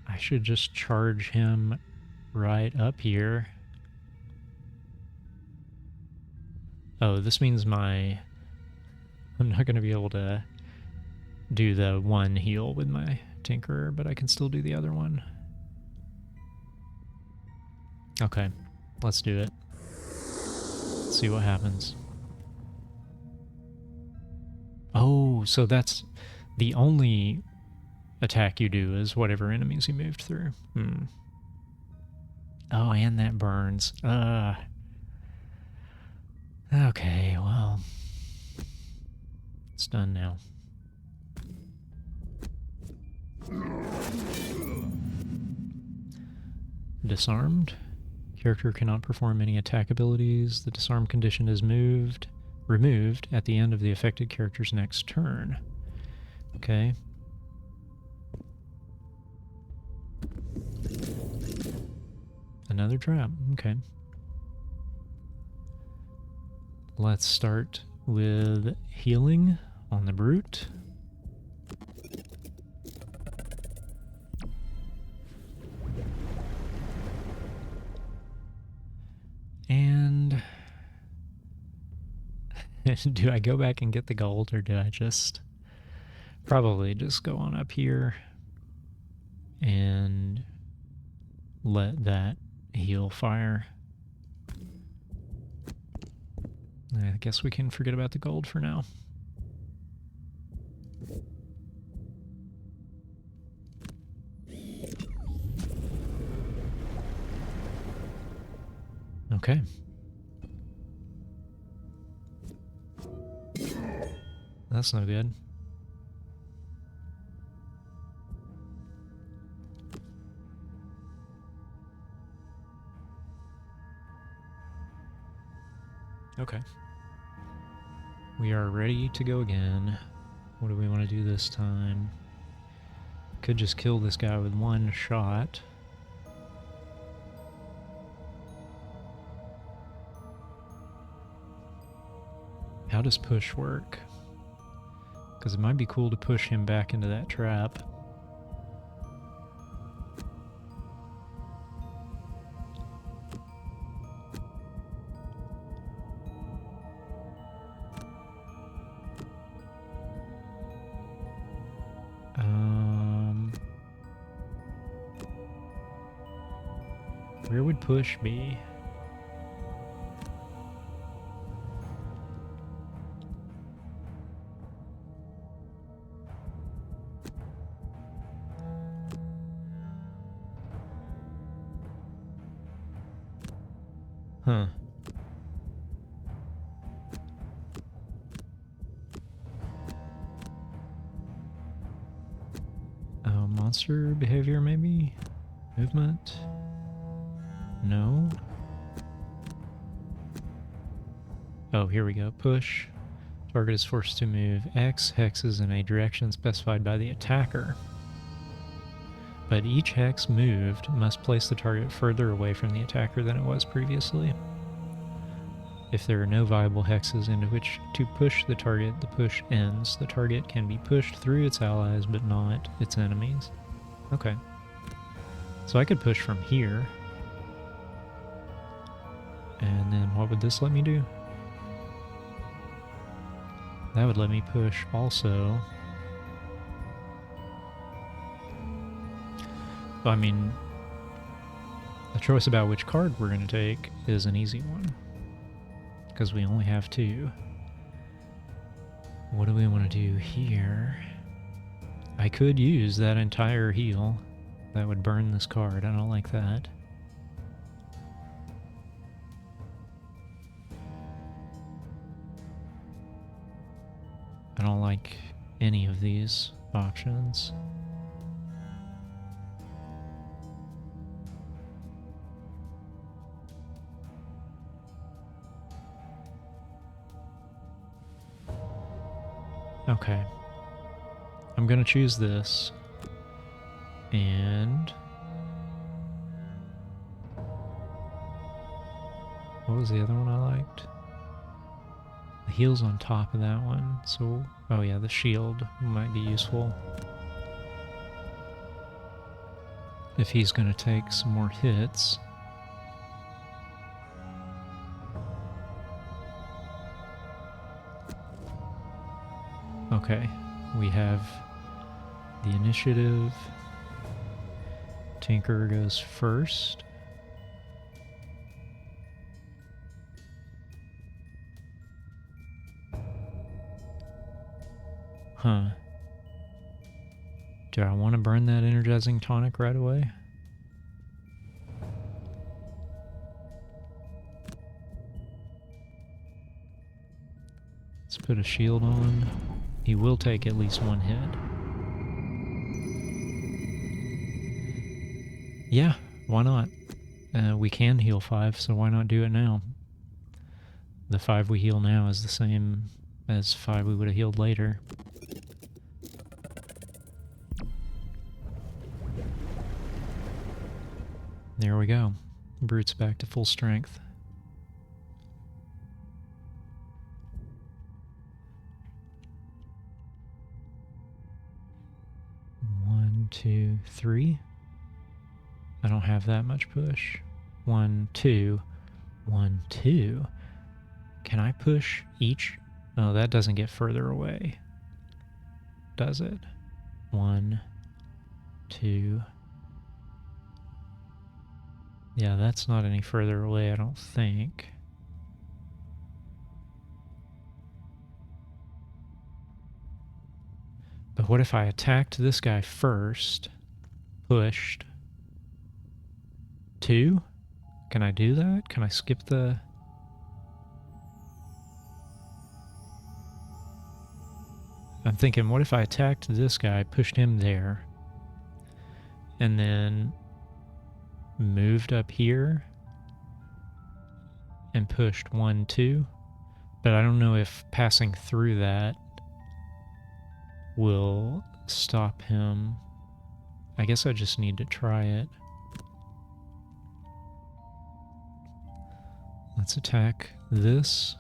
I should just charge him right up here. Oh, this means I'm not going to be able to do the 1 heal with my Tinkerer, but I can still do the other one. Okay, let's do it. See what happens. Oh, so that's the only attack you do is whatever enemies you moved through. Oh, and that burns. Okay, well, it's done now. Disarmed. Character cannot perform any attack abilities. The disarm condition is removed at the end of the affected character's next turn. Okay. Another trap. Okay. Let's start with healing on the brute. And do I go back and get the gold, or do I just probably just go on up here and let that heal fire? I guess we can forget about the gold for now. Okay. That's no good. Okay. We are ready to go again. What do we want to do this time? Could just kill this guy with one shot. How does push work? Because it might be cool to push him back into that trap. Where would push be? Huh. Monster behavior, maybe? Movement? No. Oh, here we go. Push. Target is forced to move X hexes in a direction specified by the attacker. But each hex moved must place the target further away from the attacker than it was previously. If there are no viable hexes into which to push the target, the push ends. The target can be pushed through its allies, but not its enemies. Okay. So I could push from here. And then what would this let me do? That would let me push also. I mean, the choice about which card we're going to take is an easy one, because we only have two. What do we want to do here? I could use that entire heal. That would burn this card. I don't like that. I don't like any of these options. Okay. I'm gonna choose this. And what was the other one I liked? The heal's on top of that one, so oh yeah, the shield might be useful if he's gonna take some more hits. Okay, we have the initiative. Tinker goes first. Huh. Do I want to burn that energizing tonic right away? Let's put a shield on. He will take at least one hit. Yeah, why not? We can heal 5, so why not do it now? The 5 we heal now is the same as 5 we would have healed later. There we go. Brute's back to full strength. One, 2, 3. I don't have that much push. 1, 2. 1, 2. Can I push each? Oh, that doesn't get further away. Does it? 1, 2. Yeah, that's not any further away, I don't think. But what if I attacked this guy first, pushed 2? Can I do that? Can I skip the... I'm thinking, what if I attacked this guy, pushed him there, and then moved up here and pushed 1, 2? But I don't know if passing through that will stop him. I guess I just need to try it. Let's attack this.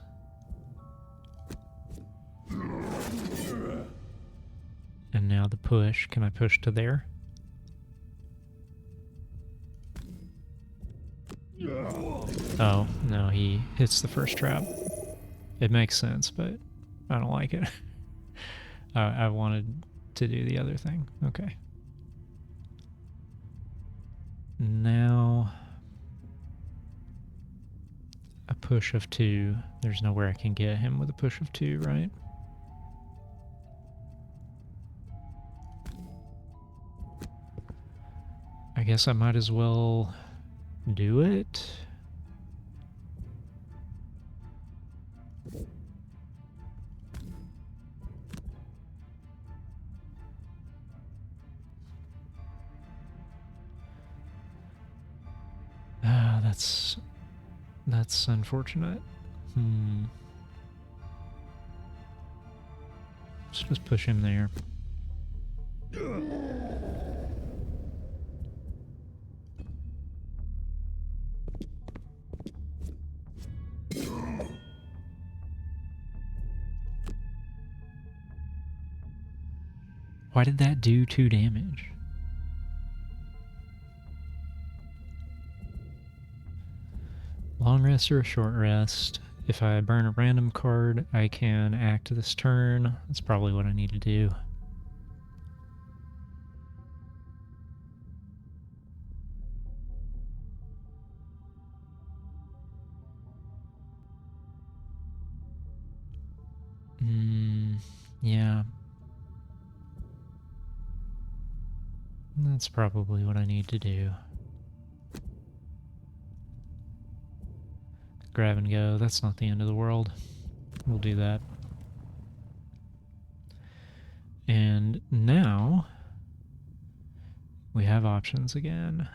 And now the push. Can I push to there? Oh, no, he hits the first trap. It makes sense, but I don't like it. I wanted to do the other thing. Okay. Now, a push of 2. There's nowhere I can get him with a push of 2, right? I guess I might as well do it. Ah, that's unfortunate. Let's just push him there. Why did that do 2 damage? Long rest or a short rest. If I burn a random card, I can act this turn. That's probably what I need to do. Yeah. That's probably what I need to do. Grab and go. That's not the end of the world. We'll do that. And now we have options again.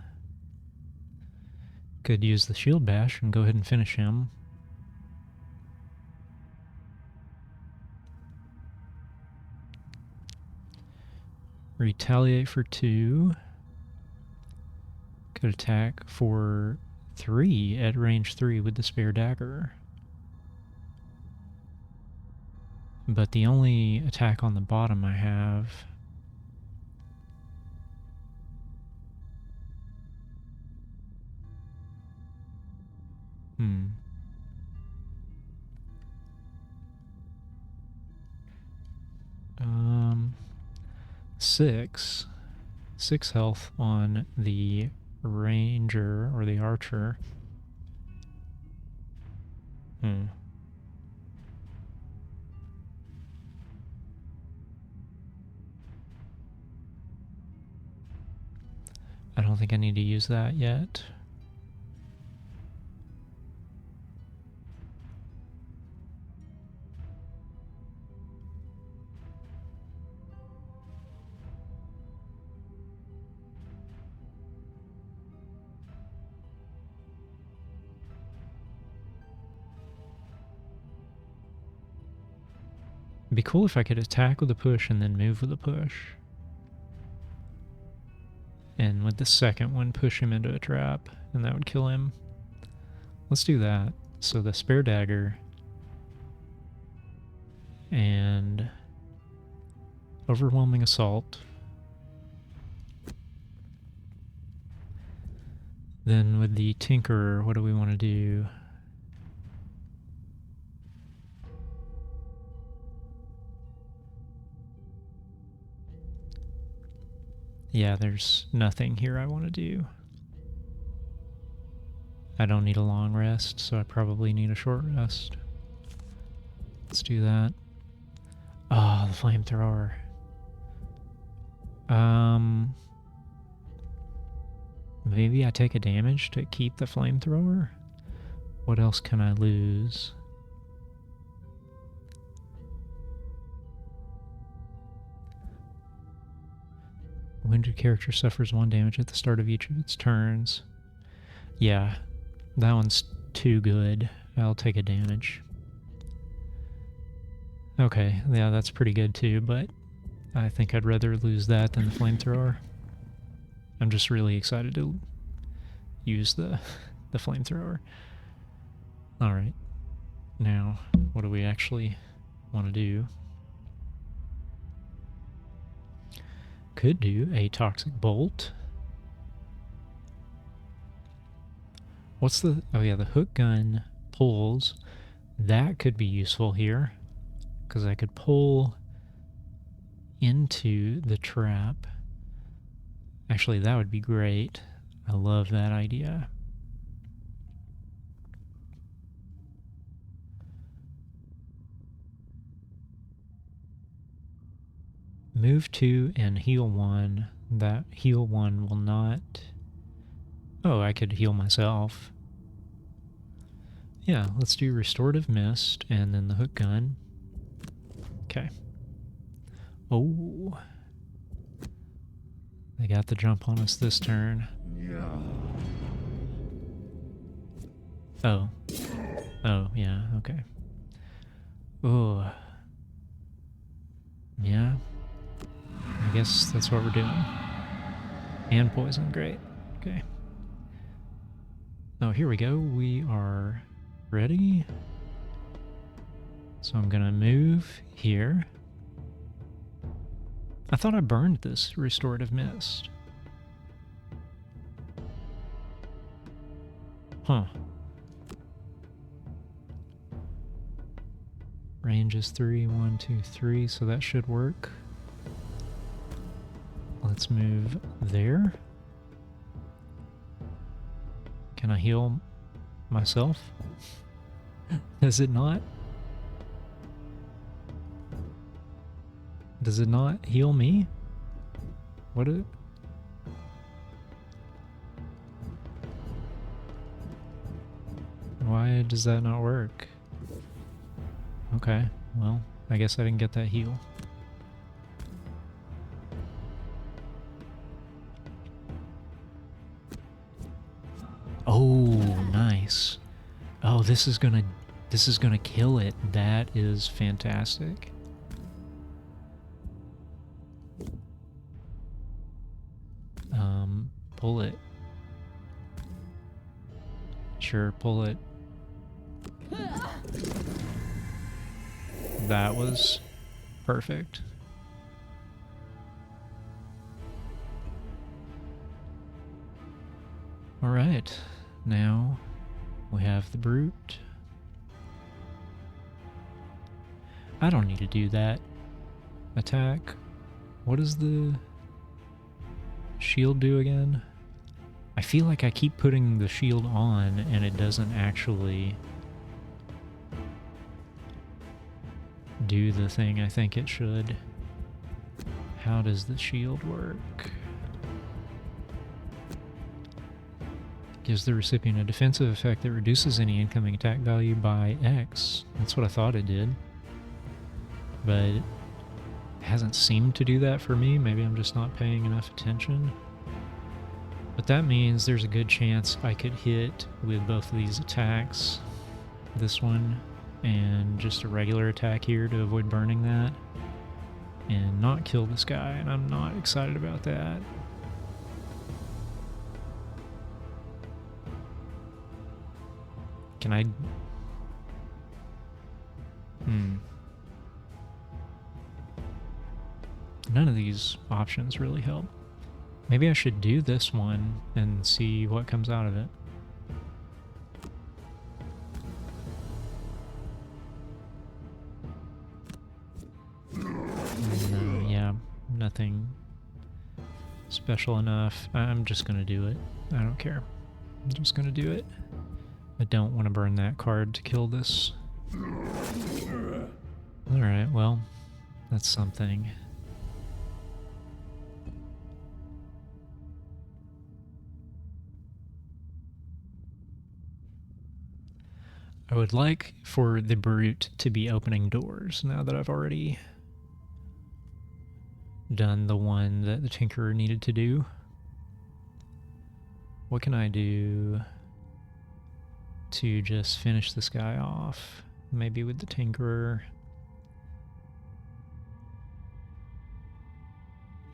Could use the shield bash and go ahead and finish him. Retaliate for 2. Could attack for 3 at range 3 with the spare dagger. But the only attack on the bottom I have... 6 health on the ranger or the archer. I don't think I need to use that yet. It'd be cool if I could attack with a push and then move with a push. And with the second one, push him into a trap, and that would kill him. Let's do that. So the spare dagger and overwhelming assault. Then with the tinkerer, what do we want to do? Yeah, there's nothing here I want to do. I don't need a long rest, so I probably need a short rest. Let's do that. Oh, the flamethrower. Maybe I take a damage to keep the flamethrower? What else can I lose? Wounded character suffers 1 damage at the start of each of its turns. Yeah, that one's too good. I'll take a damage. Okay, yeah, that's pretty good too, but I think I'd rather lose that than the flamethrower. I'm just really excited to use the flamethrower. Alright, now what do we actually want to do? Could do a toxic bolt. What's the... oh yeah, the hook gun pulls. That could be useful here, because I could pull into the trap. Actually, that would be great. I love that idea. Move 2 and heal 1. That heal 1 will not... oh, I could heal myself. Yeah, let's do restorative mist and then the hook gun. Okay. Oh. They got the jump on us this turn. Oh. Oh, yeah, okay. Oh. Yeah. I guess that's what we're doing. And poison, great. Okay. Oh, here we go. We are ready. So I'm gonna move here. I thought I burned this restorative mist. Huh. Range is 3, 1, 2, 3, so that should work. Let's move there. Can I heal myself? Does it not? Does it not heal me? What is it? Why does that not work? Okay, well, I guess I didn't get that heal. Oh, nice. Oh, this is gonna kill it. That is fantastic. Pull it. Sure, pull it. That was perfect. All right, now we have the brute. I don't need to do that. Attack. What does the shield do again? I feel like I keep putting the shield on and it doesn't actually do the thing I think it should. How does the shield work? Gives the recipient a defensive effect that reduces any incoming attack value by X. That's what I thought it did. But it hasn't seemed to do that for me. Maybe I'm just not paying enough attention. But that means there's a good chance I could hit with both of these attacks. This one and just a regular attack here to avoid burning that. And not kill this guy, and I'm not excited about that. Can I... None of these options really help. Maybe I should do this one and see what comes out of it. Yeah, nothing special enough. I'm just gonna do it. I don't care. I'm just gonna do it. I don't want to burn that card to kill this. Alright, well, that's something. I would like for the brute to be opening doors now that I've already done the one that the Tinkerer needed to do. What can I do to just finish this guy off? Maybe with the Tinkerer.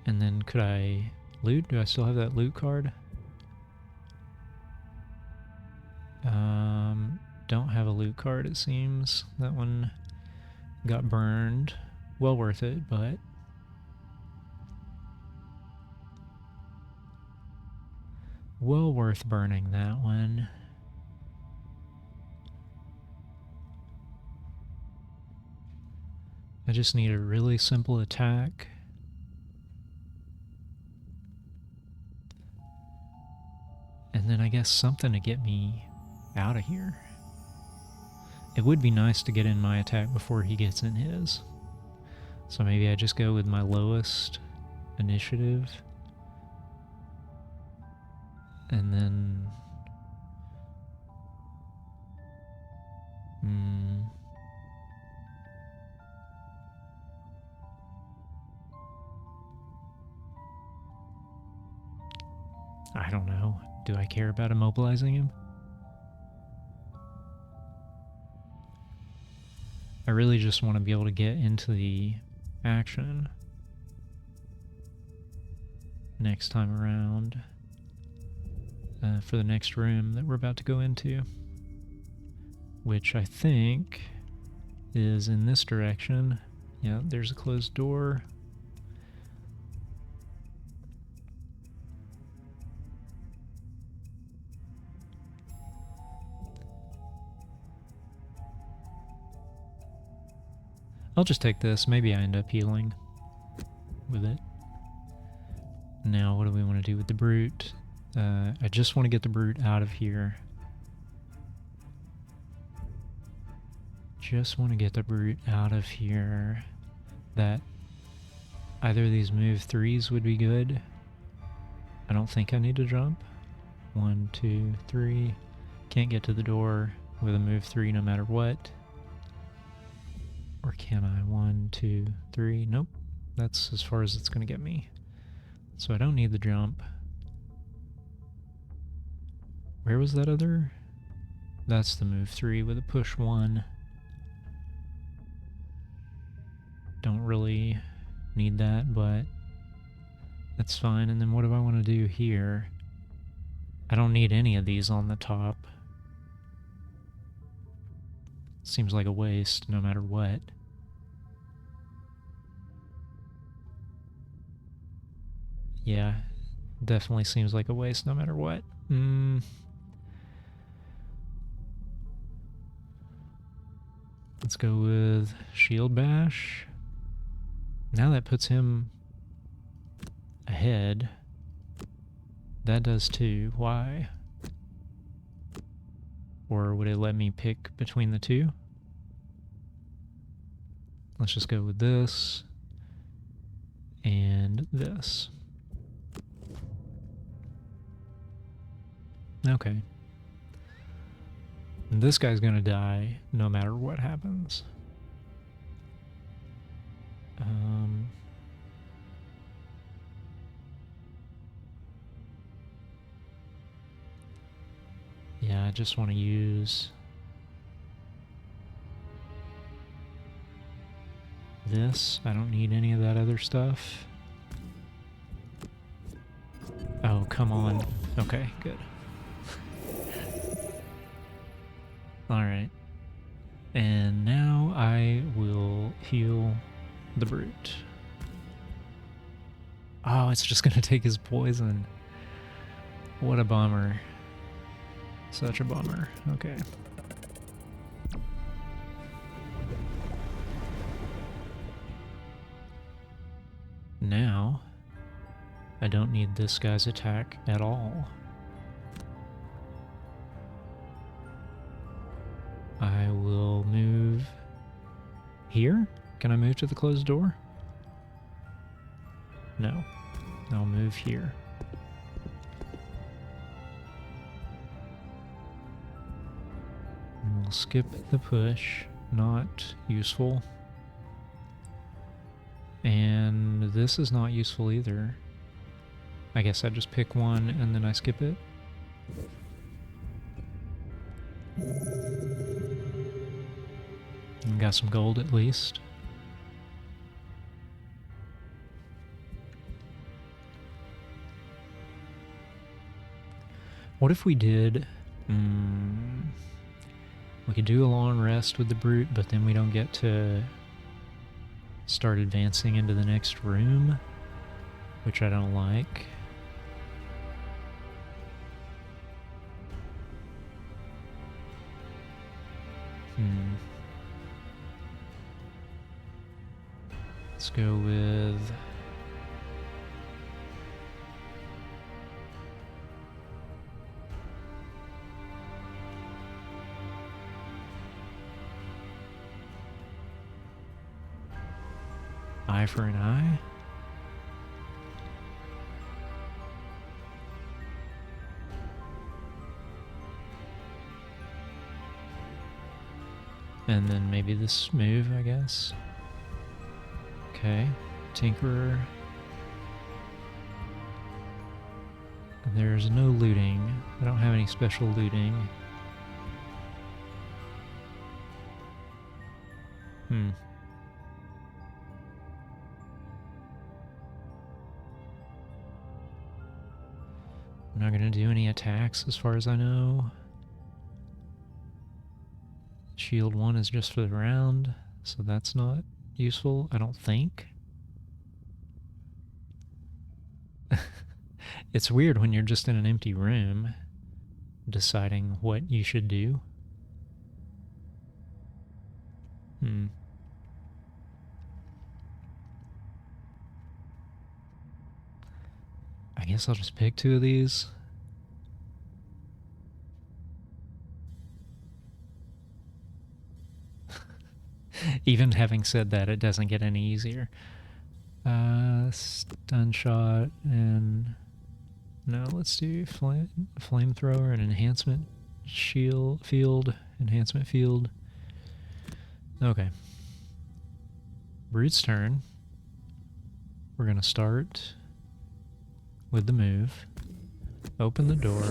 And then could I loot? Do I still have that loot card? Don't have a loot card, it seems. That one got burned. Well worth it, but... well worth burning that one. I just need a really simple attack. And then I guess something to get me out of here. It would be nice to get in my attack before he gets in his. So maybe I just go with my lowest initiative. And then... I don't know. Do I care about immobilizing him? I really just want to be able to get into the action next time around for the next room that we're about to go into, which I think is in this direction. Yeah, there's a closed door. I'll just take this. Maybe I end up healing with it. Now, what do we want to do with the brute? I just want to get the brute out of here. Just want to get the brute out of here. That either of these move 3s would be good. I don't think I need to jump. 1, 2, 3. Can't get to the door with a move 3 no matter what. Or can I? 1, 2, 3. Nope. That's as far as it's going to get me. So I don't need the jump. Where was that other? That's the move 3 with a push 1. Don't really need that, but that's fine. And then what do I want to do here? I don't need any of these on the top. Seems like a waste no matter what. Yeah, definitely seems like a waste no matter what. Let's go with Shield Bash. Now that puts him head. That does too. Why? Or would it let me pick between the two? Let's just go with this and this. Okay. This guy's gonna die no matter what happens. Yeah, I just want to use this. I don't need any of that other stuff. Oh, come on. Okay, good. Alright. And now I will heal the brute. Oh, it's just gonna take his poison. What a bummer. Such a bummer. Okay. Now, I don't need this guy's attack at all. I will move here. Can I move to the closed door? No. I'll move here. And we'll skip the push. Not useful. And this is not useful either. I guess I just pick one and then I skip it. And got some gold at least. What if we did... we could do a long rest with the brute, but then we don't get to start advancing into the next room, which I don't like. Let's go with... eye for an eye? And then maybe this move, I guess. Okay, Tinkerer. There's no looting. I don't have any special looting. I'm not gonna do any attacks as far as I know. Shield 1 is just for the round, so that's not useful, I don't think. It's weird when you're just in an empty room deciding what you should do. I guess I'll just pick two of these. Even having said that, it doesn't get any easier. Stun shot and... No, let's do flamethrower and enhancement shield field, enhancement field. Okay. Brute's turn. We're gonna start with the move. Open the door.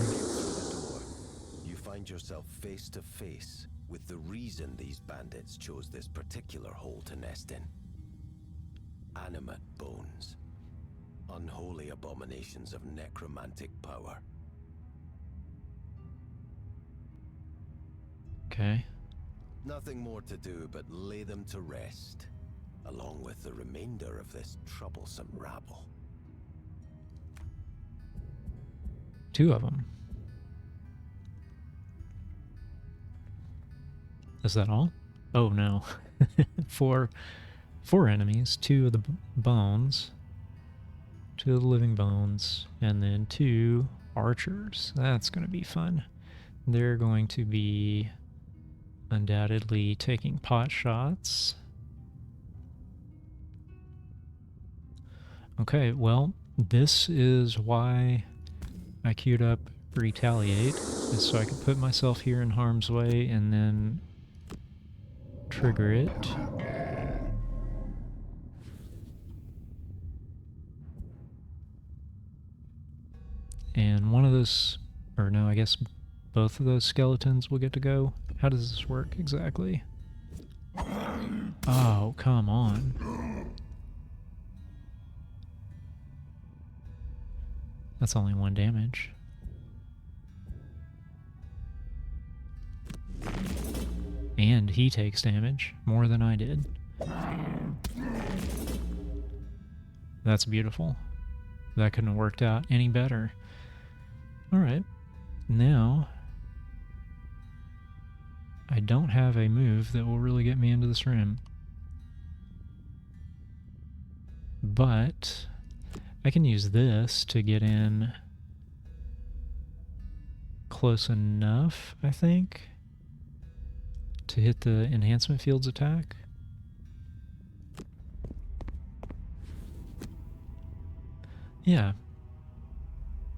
You find yourself face to face with the reason these bandits chose this particular hole to nest in. Animate bones. Unholy abominations of necromantic power. Okay. Nothing more to do but lay them to rest, along with the remainder of this troublesome rabble. Two of them. Is that all? Oh no. four enemies, two of the bones. to the living bones, and then 2 archers. That's going to be fun. They're going to be undoubtedly taking pot shots. Okay, well, this is why I queued up retaliate, is so I could put myself here in harm's way and then trigger it. And one of those, or no, I guess both of those skeletons will get to go. How does this work exactly? Oh, come on. That's only 1 damage. And he takes damage, more than I did. That's beautiful. That couldn't have worked out any better. Alright, now I don't have a move that will really get me into this room. But I can use this to get in close enough, I think, to hit the enhancement field's attack. Yeah.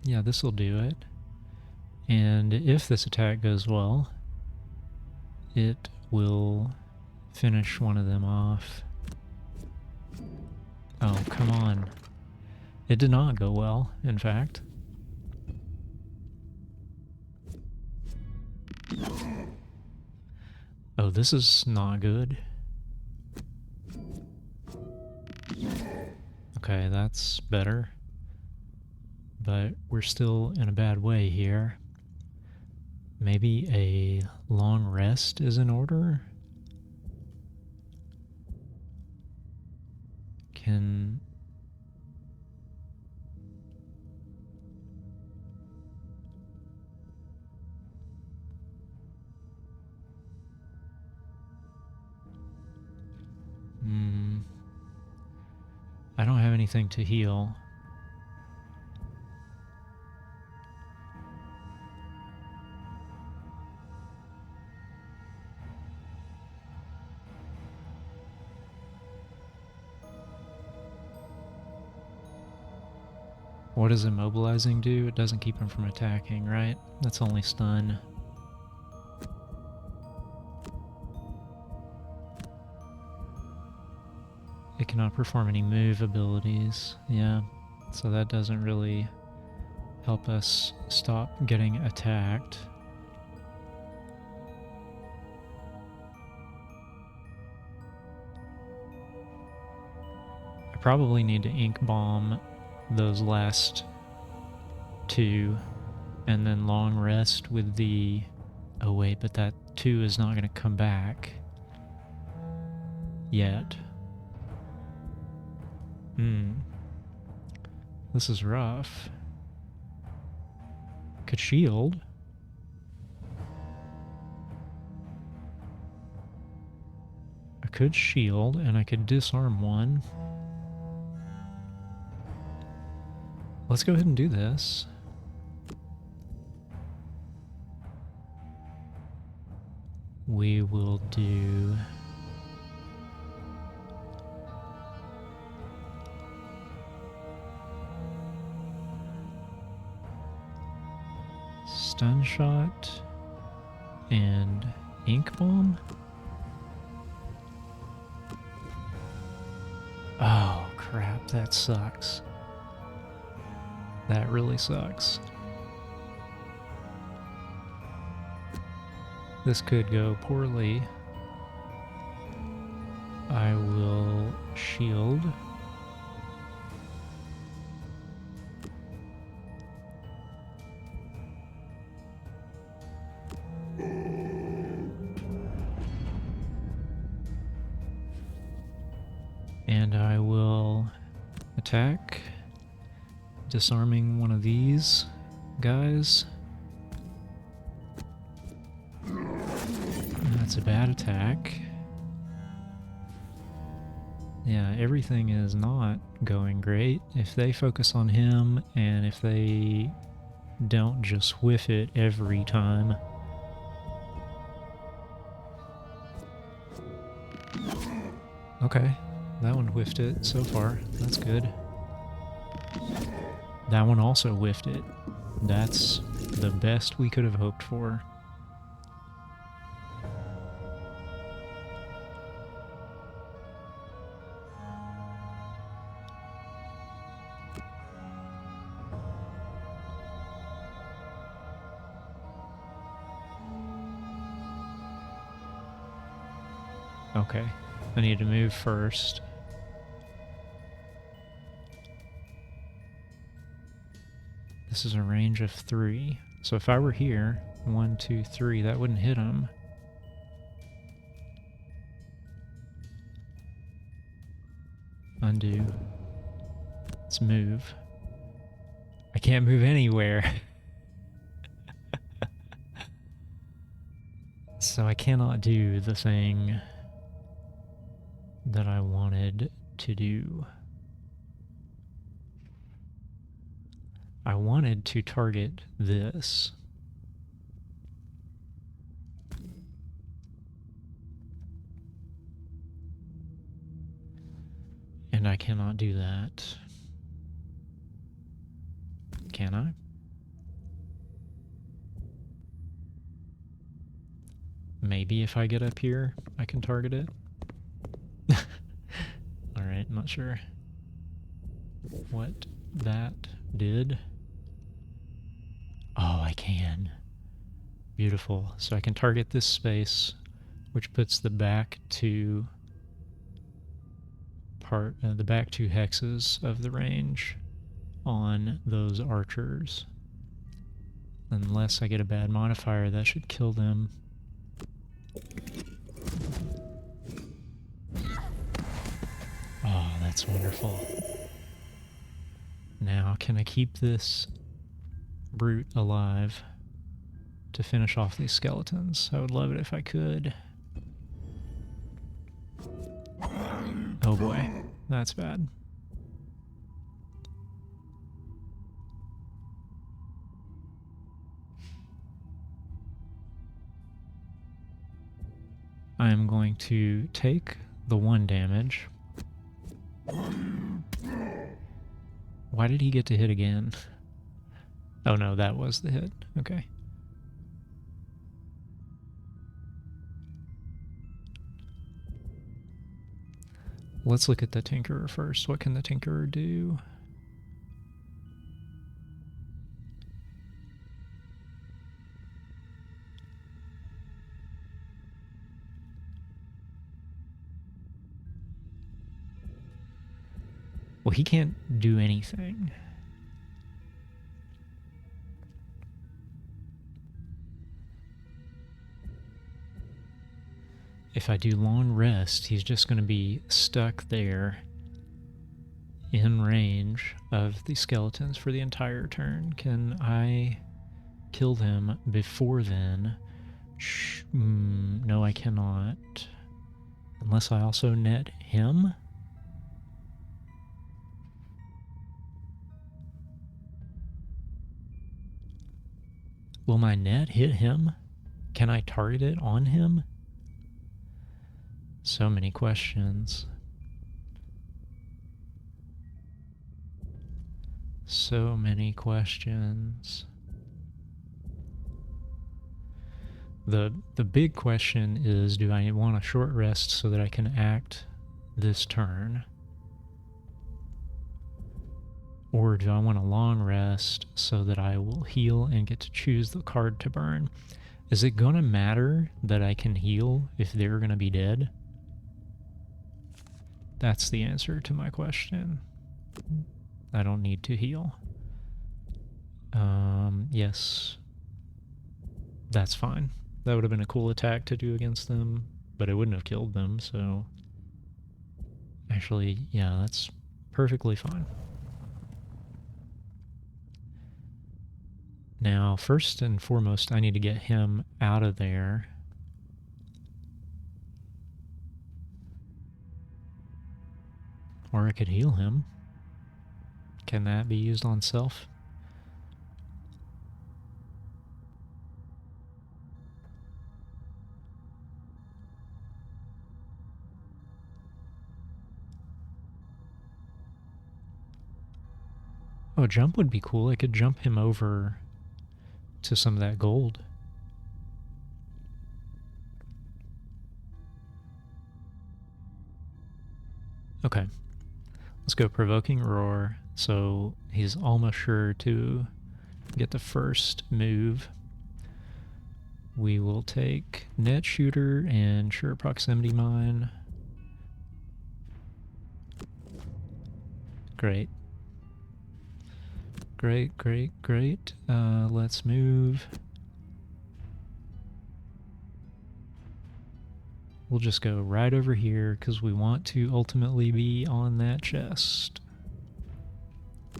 Yeah, this will do it. And if this attack goes well, it will finish one of them off. Oh, come on. It did not go well, in fact. Oh, this is not good. Okay, that's better. But we're still in a bad way here. Maybe a long rest is in order? Can... I don't have anything to heal. What does immobilizing do? It doesn't keep him from attacking, right? That's only stun. It cannot perform any move abilities. Yeah, so that doesn't really help us stop getting attacked. I probably need to ink bomb those last 2 and then long rest with the... Oh wait, but that 2 is not going to come back yet. This is rough. Could shield. I could shield, and I could disarm one. Let's go ahead and do this. We will do... Stun shot and ink bomb. Oh crap, that sucks. That really sucks. This could go poorly. I will shield. And I will attack, disarming one of these guys. That's a bad attack. Yeah, everything is not going great. If they focus on him and if they don't just whiff it every time. Okay, that one whiffed it so far. That's good. That one also whiffed it. That's the best we could have hoped for. Okay, I need to move first. This is a range of 3. So if I were here, 1, 2, 3, that wouldn't hit him. Undo. Let's move. I can't move anywhere. So I cannot do the thing that I wanted to do. I wanted to target this. And I cannot do that. Can I? Maybe if I get up here, I can target it. Alright, not sure what that did. Oh, I can. Beautiful. So I can target this space, which puts the back two the back 2 hexes of the range on those archers. Unless I get a bad modifier, that should kill them. Oh, that's wonderful. Now, can I keep this brute alive to finish off these skeletons? I would love it if I could. Oh boy, that's bad. I am going to take the 1 damage. Why did he get to hit again? Oh no, that was the hit. Okay. Let's look at the Tinkerer first. What can the Tinkerer do? Well, he can't do anything. If I do long rest, he's just going to be stuck there in range of the skeletons for the entire turn. Can I kill them before then? No, I cannot. Unless I also net him? Will my net hit him? Can I target it on him? So many questions. So many questions. The big question is, do I want a short rest so that I can act this turn? Or do I want a long rest so that I will heal and get to choose the card to burn? Is it going to matter that I can heal if they're going to be dead? That's the answer to my question. I don't need to heal. Yes. That's fine. That would have been a cool attack to do against them, but it wouldn't have killed them, so... Actually, yeah, that's perfectly fine. Now, first and foremost, I need to get him out of there. Or I could heal him. Can that be used on self? Oh, jump would be cool. I could jump him over to some of that gold. Okay. Let's go Provoking Roar. So he's almost sure to get the first move. We will take Net Shooter and Sure Proximity Mine. Great. Great, great, great. Let's move. We'll just go right over here because we want to ultimately be on that chest.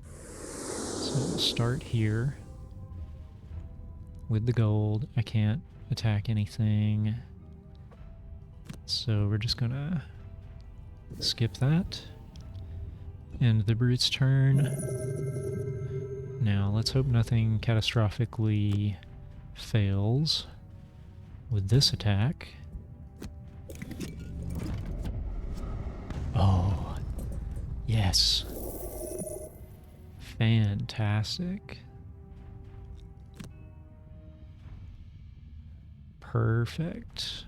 So we'll start here with the gold. I can't attack anything. So we're just gonna skip that. End the brute's turn. Now let's hope nothing catastrophically fails with this attack. Oh, yes. Fantastic. Perfect.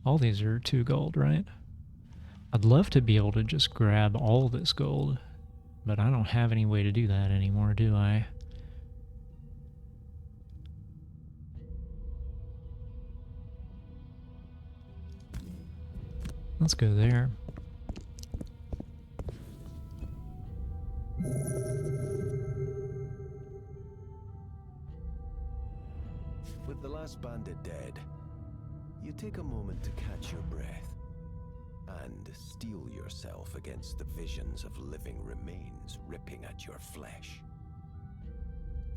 All these are 2 gold, right? I'd love to be able to just grab all this gold, but I don't have any way to do that anymore, do I? Let's go there. With the last bandit dead, you take a moment to catch your breath and steel yourself against the visions of living remains ripping at your flesh.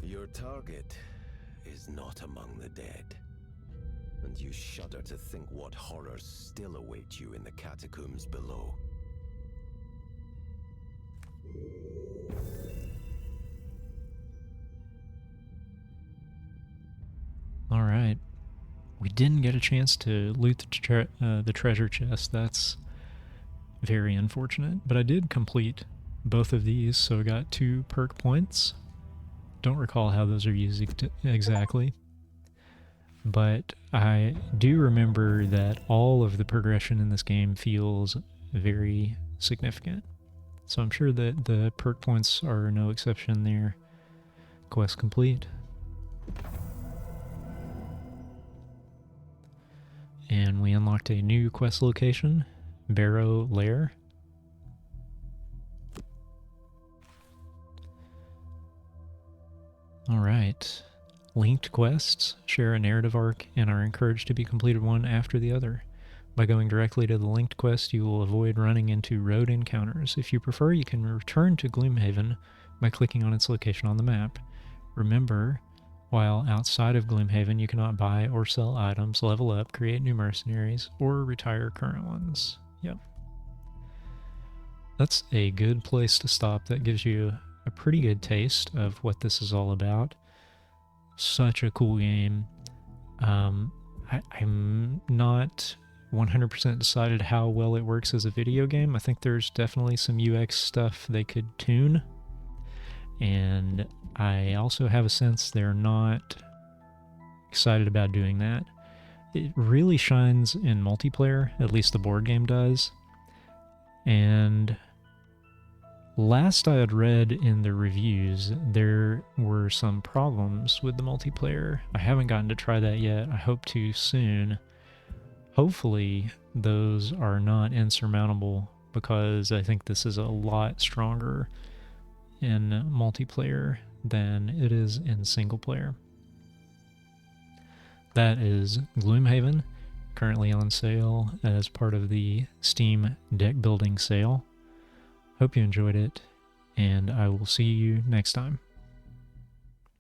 Your target is not among the dead, and you shudder to think what horrors still await you in the catacombs below. All right. We didn't get a chance to loot the treasure chest. That's very unfortunate. But I did complete both of these, so I got 2 perk points. Don't recall how those are used exactly. But I do remember that all of the progression in this game feels very significant. So I'm sure that the perk points are no exception there. Quest complete. And we unlocked a new quest location, Barrow Lair. Alright. Linked quests share a narrative arc and are encouraged to be completed one after the other. By going directly to the linked quest, you will avoid running into road encounters. If you prefer, you can return to Gloomhaven by clicking on its location on the map. Remember, while outside of Gloomhaven, you cannot buy or sell items, level up, create new mercenaries, or retire current ones. Yep. That's a good place to stop. That gives you a pretty good taste of what this is all about. Such a cool game. I'm not 100% decided how well it works as a video game. I think there's definitely some UX stuff they could tune. And I also have a sense they're not excited about doing that. It really shines in multiplayer, at least the board game does. And last I had read in the reviews, there were some problems with the multiplayer. I haven't gotten to try that yet. I hope to soon. Hopefully, those are not insurmountable, because I think this is a lot stronger in multiplayer than it is in single player. That is Gloomhaven, currently on sale as part of the Steam deck building sale. Hope you enjoyed it, and I will see you next time.